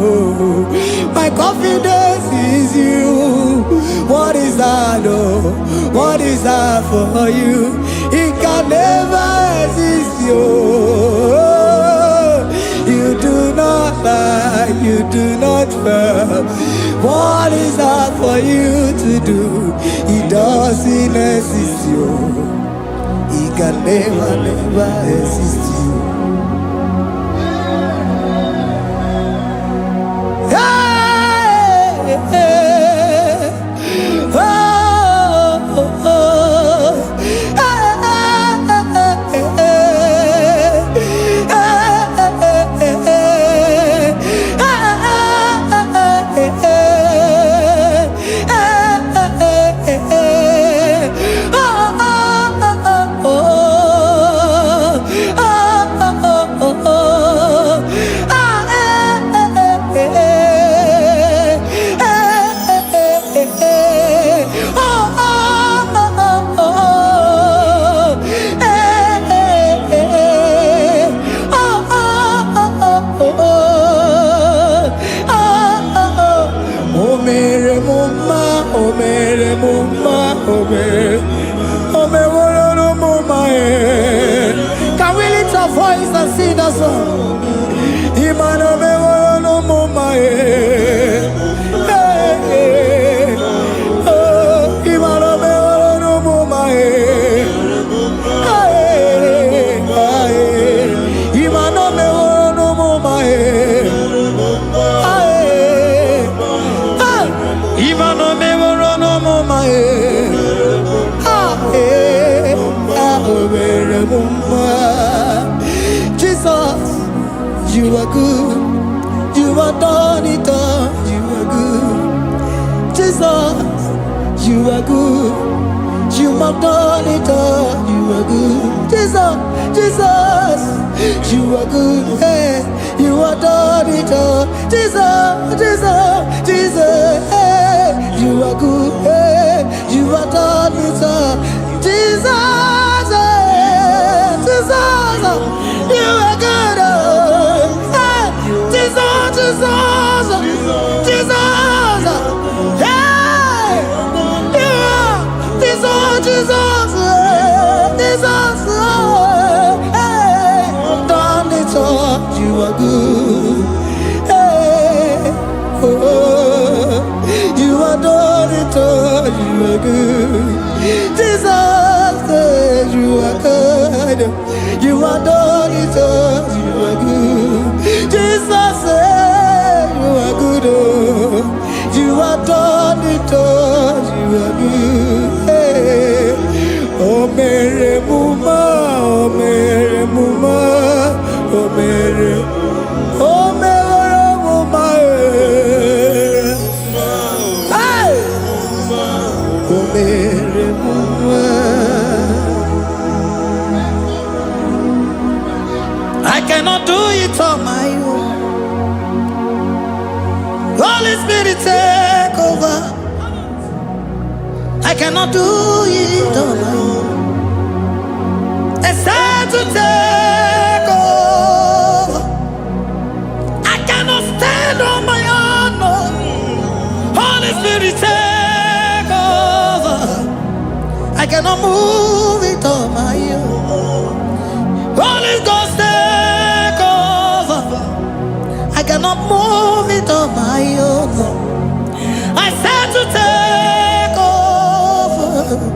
Speaker 1: My confidence is you. What is that, oh? What is that for you? It can never exist, you. You do not lie, you do not fail. What is that for you to do? It doesn't exist, you. It can never, never exist, you. Hey, hey, oh, oh, oh. Can we lift our voice and sing that song? Imano me no mama oh, imano me no mama imano me no mama imano me no mama Jesus, you are good. You are done it all. You are good. Jesus, you are good. You have done it all. You are good. Jesus, Jesus, you are good. Hey, you are done it all. Jesus, Jesus, Jesus, hey, you are good. Hey, you are
Speaker 2: have done it all. Jesus, Jesus, you are good. Jesus, Jesus, Jesus, hey, you are Jesus, Jesus, Jesus, hey, done it all. You are good. Hey, oh, you are done it all. You are good. Jesus, you are good. You are done it all. You are good. Jesus, you are good. You are done it all. You are good. Hey. Oh, Mary Muma, oh, Mary Muma, oh, Mary, oh, Mary Muma, hey, oh, Mary Muma. I cannot do it on my own. Holy Spirit, take over. I cannot do it on my own. It's time to take over. I cannot stand on my own. No. Holy Spirit, take over. I cannot move it on my own. Holy Ghost, take over. I cannot move it on my own. I said to take over.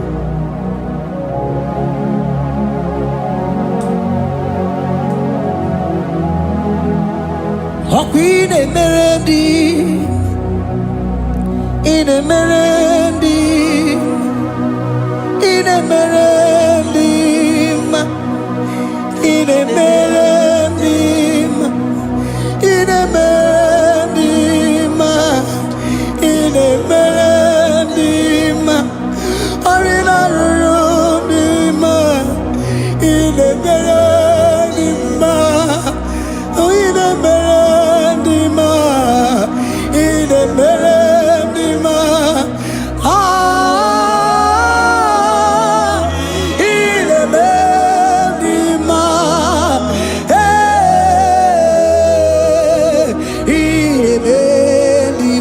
Speaker 2: Oh, Queen Emerendi, in Emerendi, in Emerendi, in Emerendi, in Emerendi, in Emerendi, Arina Rudima, in Emerendi, in Emerendi, in Emerendi, ah, in Emerendi, hey, in Emerendi,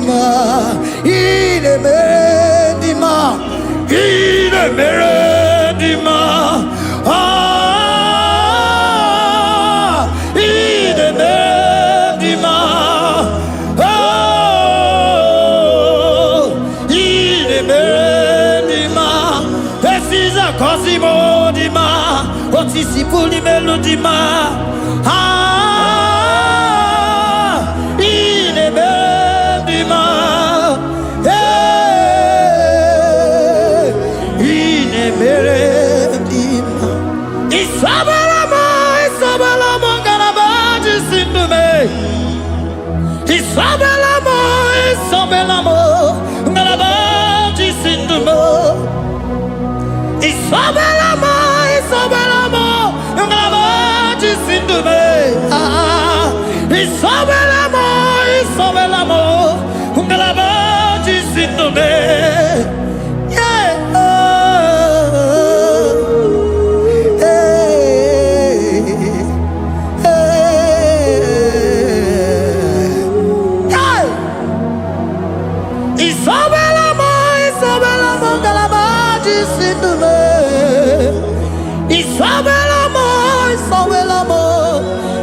Speaker 2: in Emerendi, in Emerendi, ah, in Emerendi, oh, in Emerendi, Esiza Cosimo Dima, Otisipuli Melodima, ah, in Emerendi, hey, in Emerendi, Isabalamo, Isabalamo, Galabaji Sindume, Isabelamo, Isabelamo, Galabaji Sindume, Isabelamo, Isabelamo, Galabaji Sindume, ah, Isabelamo, Isabelamo, Galabaji Sindume, yeah, Isabelamo, Isabelamo, Galabaji Sindume, Isabelamo, Isabelamo,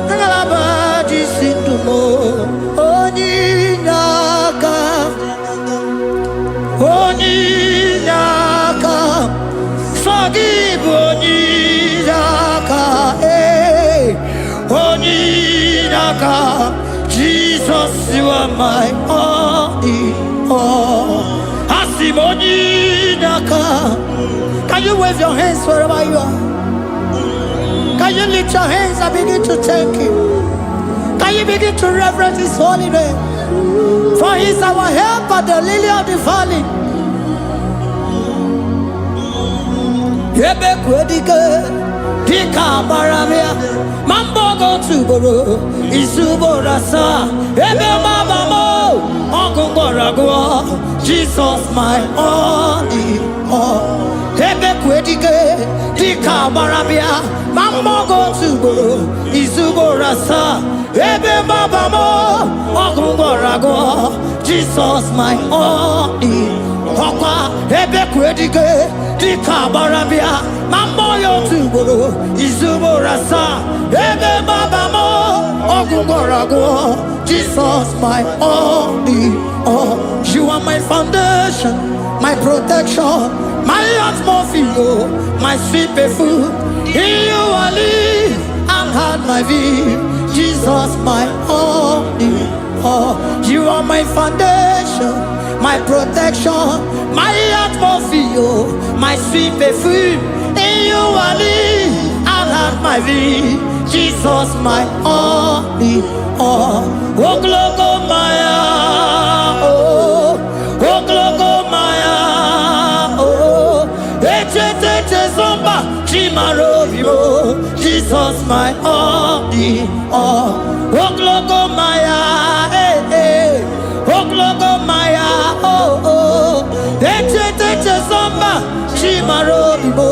Speaker 2: Galabaji Sindume, Oninyaka, Oninyaka, Sagibu Oninyaka, hey, Oninyaka, Jesus, you are my only. Oh, Asimonyaka. Can you wave your hands wherever you are? Can you lift your hands and begin to thank Him? Can you begin to reverence His holy name? For He is our helper, the lily of the valley. Yebe kwedike, Dika Baramia, Mambogo Tuboro, Isuborasa, Ebe Mabamo, Uncle Boragua, Jesus, my only all. Ebe Quedike, Dika Baramia, Mambogo Tuboro, Isuborasa, Ebe Mabamo, Uncle Boragua, Jesus, my only Papa, Ebe Quedike, Dika Baramia, Mamboyo Tuboro, Izuborasa, Ebe Babamo, Ogungorago, Jesus, my only all. You are my foundation, my protection, my atmosphere, my sweet food. In you I live and had my view. Jesus, my only all. You are my foundation, my protection, my atmosphere, my sweet perfume. In you I live and have my vie. Jesus, my only all. Oh, glogo Maya, oh, glogo Maya, oh, ete zomba, chimaro vivo. Jesus, my only all. Oh, glogo Maya, oh, glogo Maya, oh, ete zomba, chimaro vivo.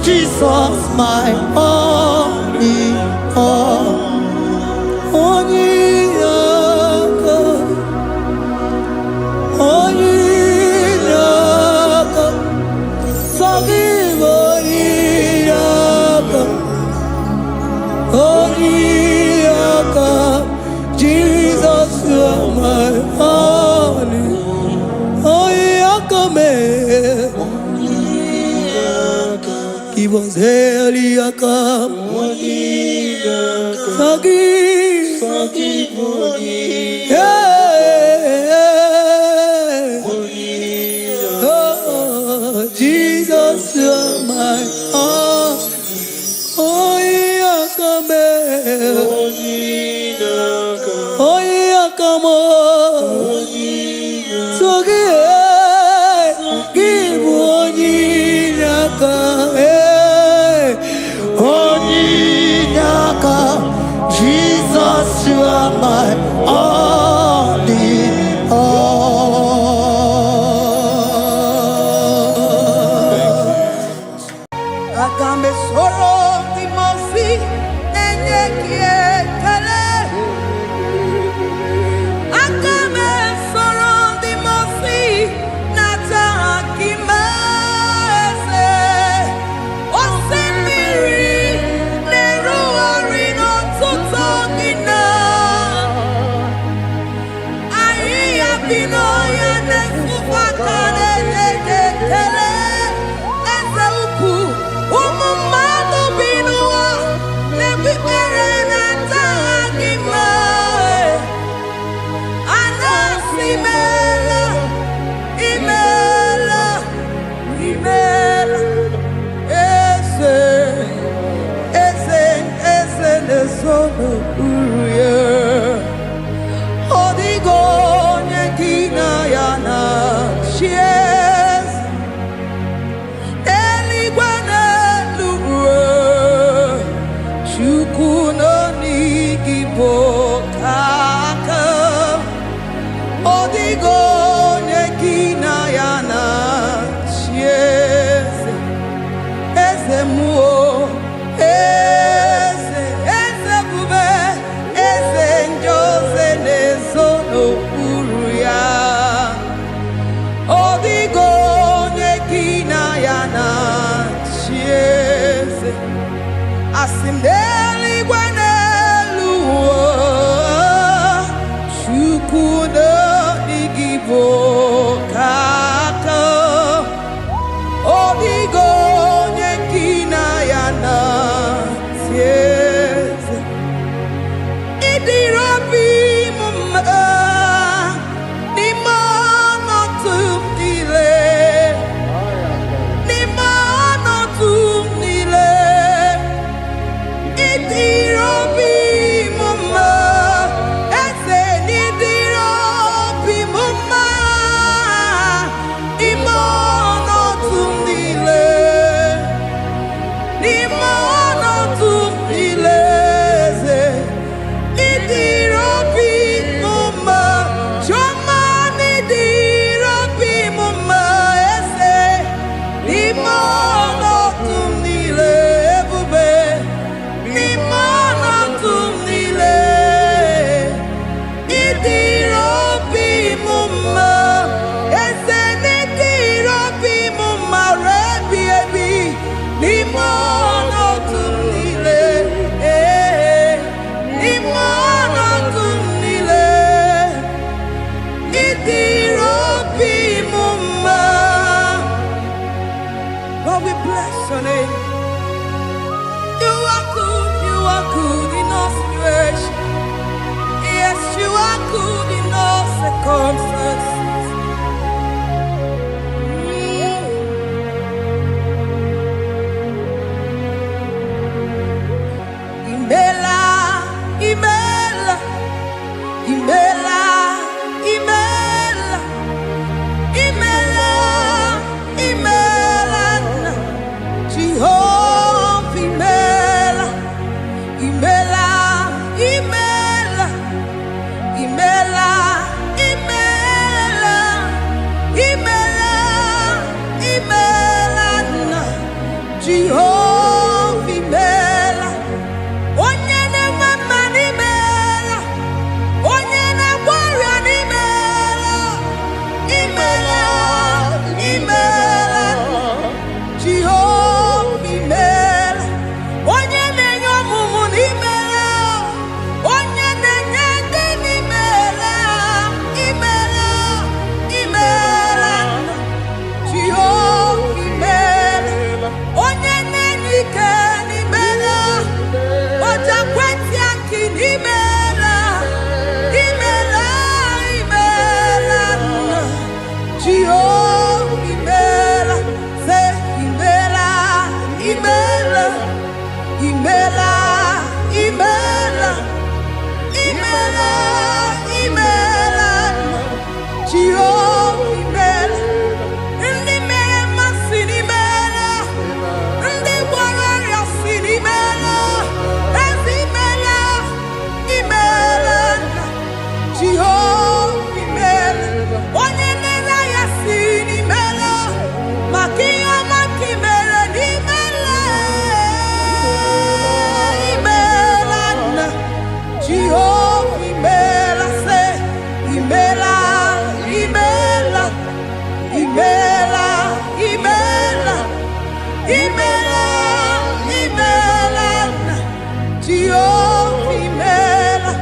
Speaker 2: Jesus, my only all. Only God, only God, forgive only God, only God. Jesus, you are my only, only God. Give us Eliaka, forgive, oh, Jesus, you are my all. Oh, Yakame, oh, Yakamo, forgive, give one Yaka. Jesus, you are my only all. Agambe soro timosi enyekie kale. Agambe soro timosi nata kimase. Osemiri neruari no tutogina. Ai abino ya nefupakane nekele. Eze uku umumado binua nebipere nata akima. Anasimela imela imela eze nesono uruye odigo nyekina yana shies eligwana luwe chukuno nigibo kaka odigo nyekina yana shies eze muo eze bube eze njoze nezono uru ya odigo nyekina yana chieze asimdeli gwaneluwo chukudo igibo kaka odigo nyekina yana tieze idirobi mumma ni mono tumile ni mono tumile idirobi mumma eze nidirobi mumma imono tumile ni mono Jehovah, Imela, say, Imela, Imela, Imela, Imela, Imela, Imela, Jehovah, Imela,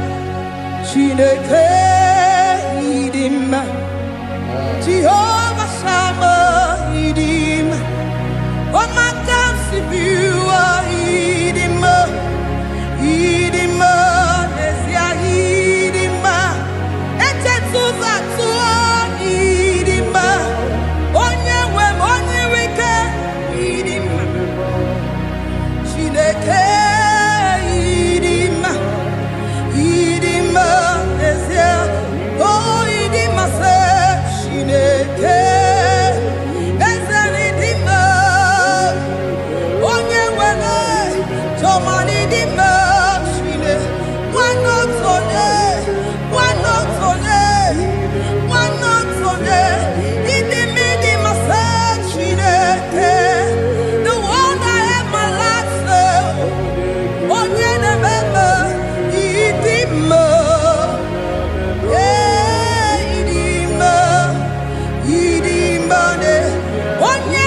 Speaker 2: Chineke, Idima, Jehovah, Shammah, Idima, oh my God, Sibiwa, Idima, Idima, Nesia, Idima, Etetuza, Idima, Onyewe, Onyeweke, Idima, Chineke, Idima, Idima, Nesia, oh Idima, say, Chineke, Ezen Idima, Onyewe, Toman Idima, one not on it, in the middle, my son, the one I have my life, on the member, Idima, Idima, on the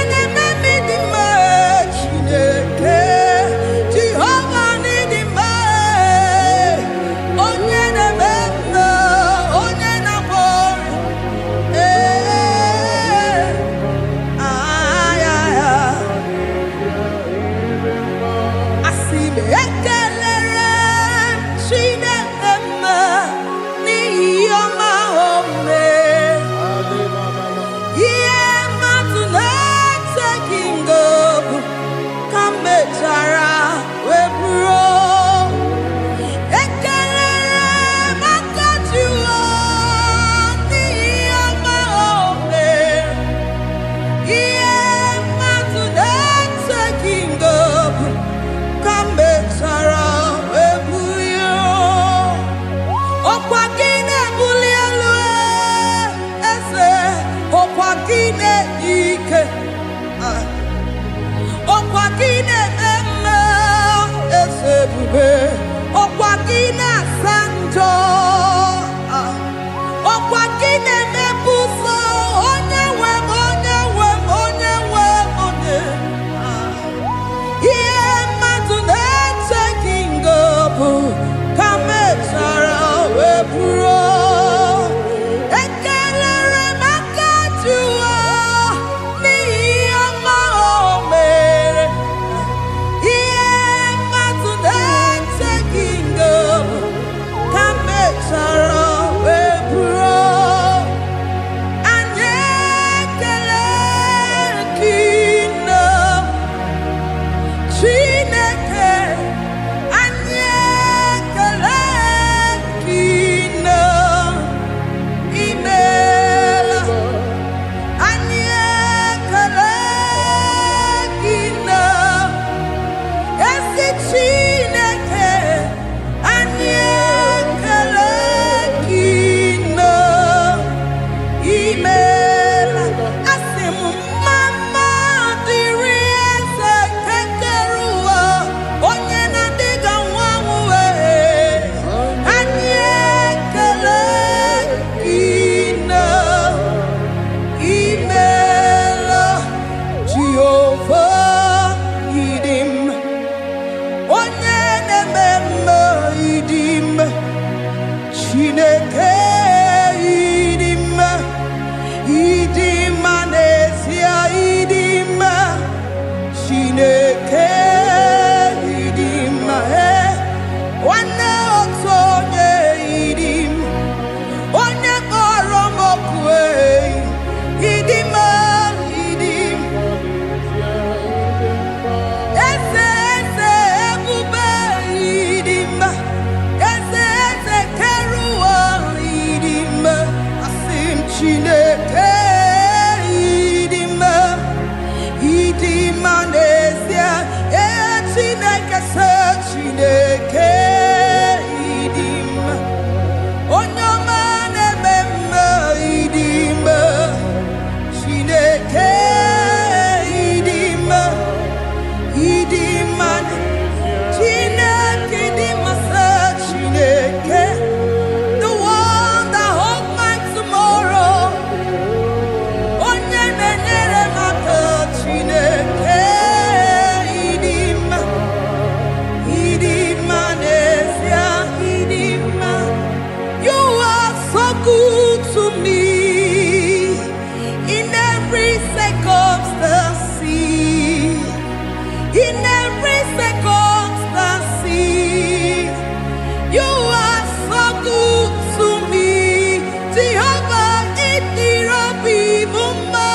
Speaker 2: Jehovah itirobi mumma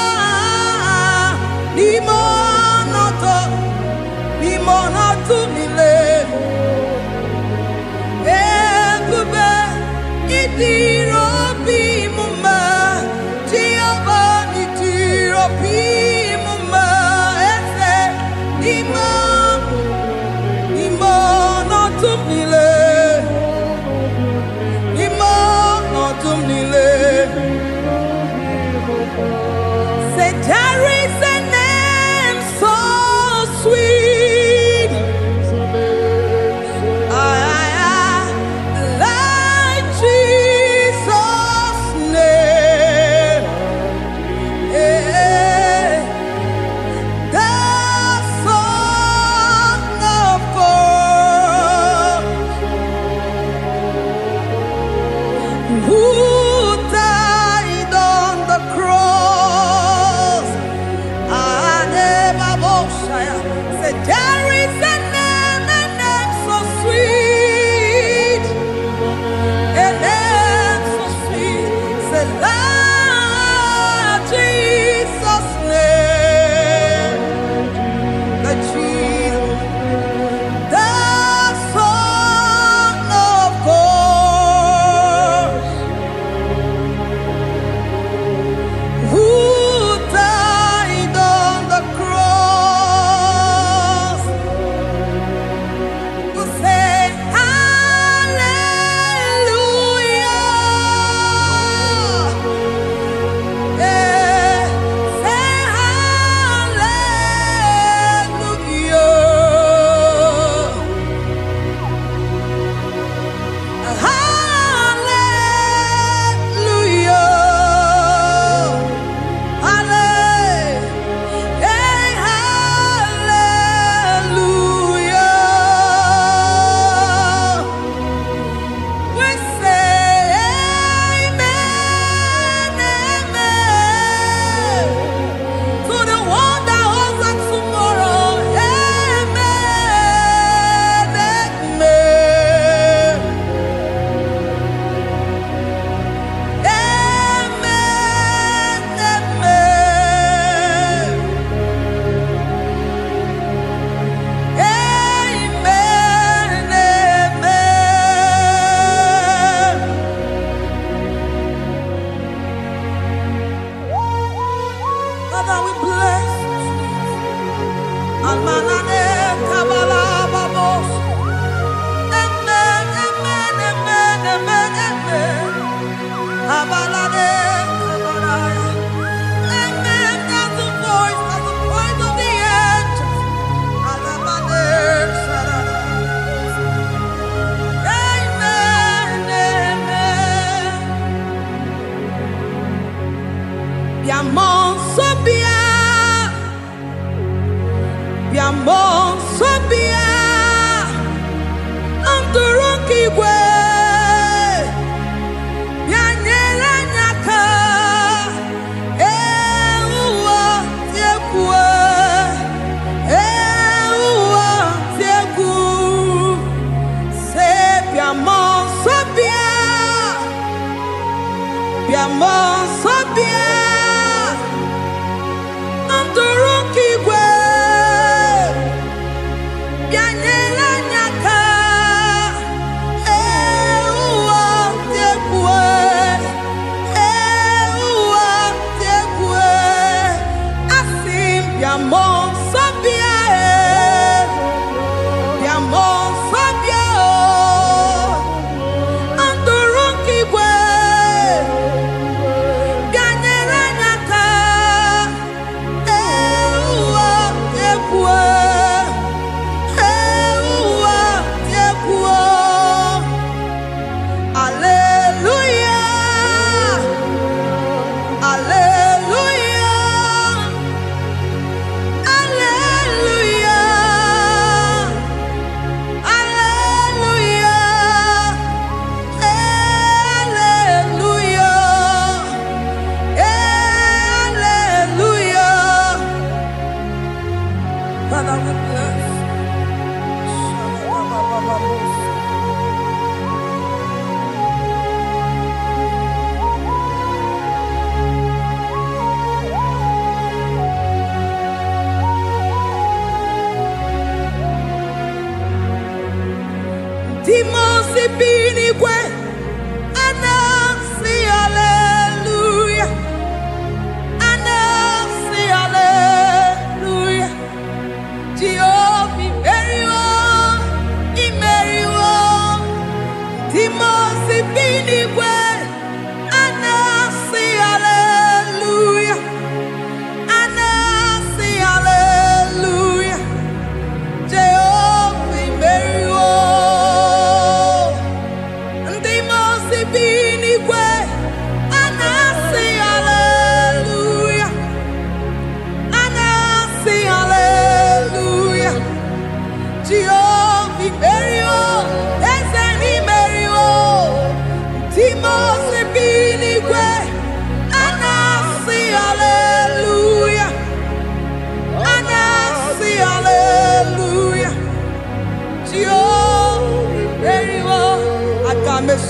Speaker 2: limonoto mile ebube itirobi mumma Jehovah itirobi mumma ese limonoto mile Say there is a name so sweet, like Jesus' name, the Son of God, who died on the cross. Say there is a name so sweet, a name so sweet. Say Lord Jesus' name, the Jesus, the Son of God, who died on the cross. Who say hallelujah, say Father, we bless you. Almanane kabala babos. Amen, amen, amen, amen, amen. Abalade kabalaya. Amen. That's the voice of the angels. Alabade sarada. Amen, amen. Biamon sobia. Biamon sobia. Anturuki gwe. Bianyela nyaka. Ewa tiekwe. Ewa tieku. Se biamon sobia. Biamon sobia. Anturuki gwe. Bianyela nyaka. Ewa tiekwe. Ewa tiekwe. Asim biamon sobia. Biamon sobia. Anturuki gwe.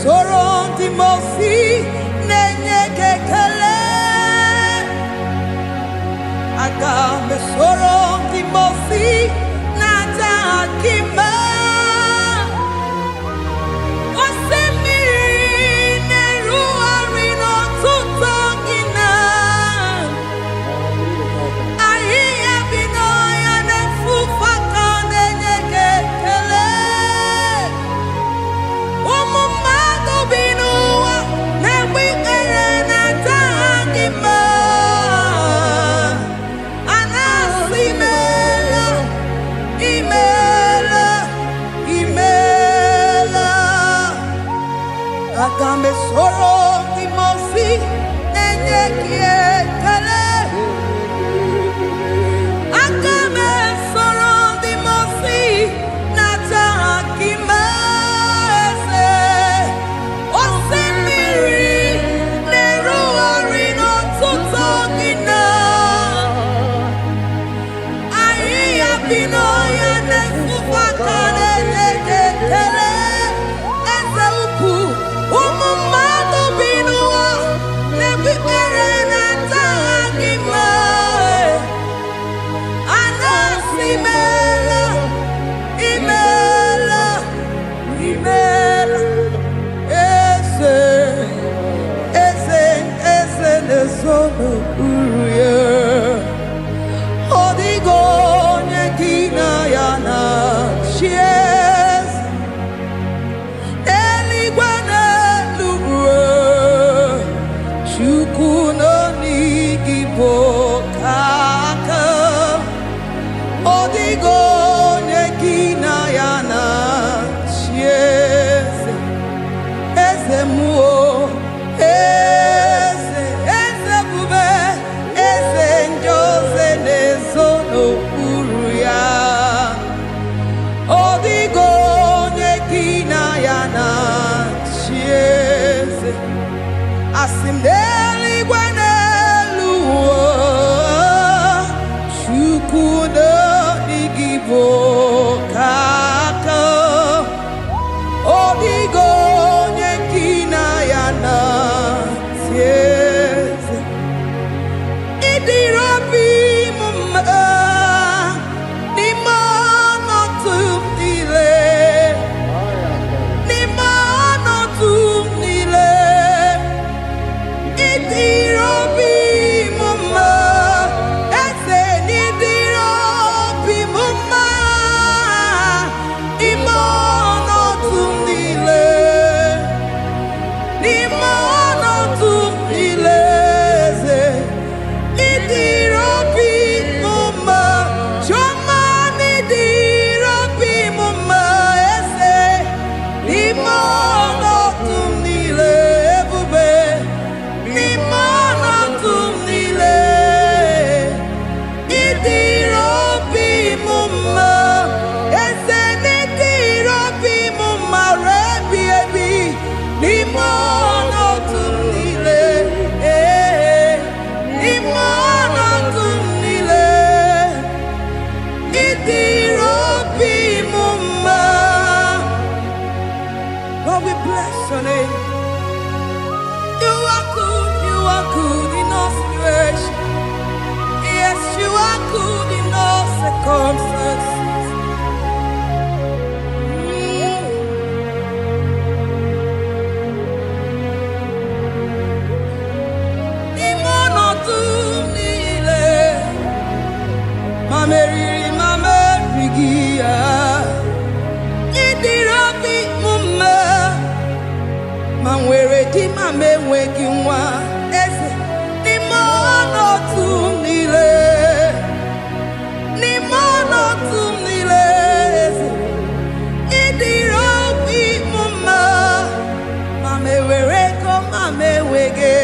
Speaker 2: Sorong Timosi nenye kekele agame sorong Timosi nata akima osemiri neruari no tutongina ahiya binoya nefufaka nenye kekele Agame soro timosi nenye kiekele Agame soro timosi nata akima ese Osemiri neruari no tutogina Ahiya binoya nefufaka nenye kekele Eze upu Umumado binua nebi erena tagima anasimela imela ese nesono uruye odigo nekina yana shies eligwana Chukuno IGBO kaka odigo nekina yana chiese eze muo eze bube eze njoze nezono uruya odigo nekina yana chiese asimdeli gwanelu Chukuno IGBO kaka odigo nyekina yana tieze idirobi mumma ni mono tumile ni mono tumile Idirobi mumma ese nidirobi mumma imono tumile ze idirobi mumma choma nidirobi mumma ese imono tumile bube Idirobi mumma ese nidirobi mumma rebi ebi nimono tumile nimono tumile Idirobi mumma Lord, we bless your name. You are good in all situations. Yes, you are good in all circumstances. Imono tumile, mameri, ma nwere di ma m enweghị nwa eze n'ime ọnọdụ niile eze ịdịrị obi m mma ma m ewere ego ma m enweghị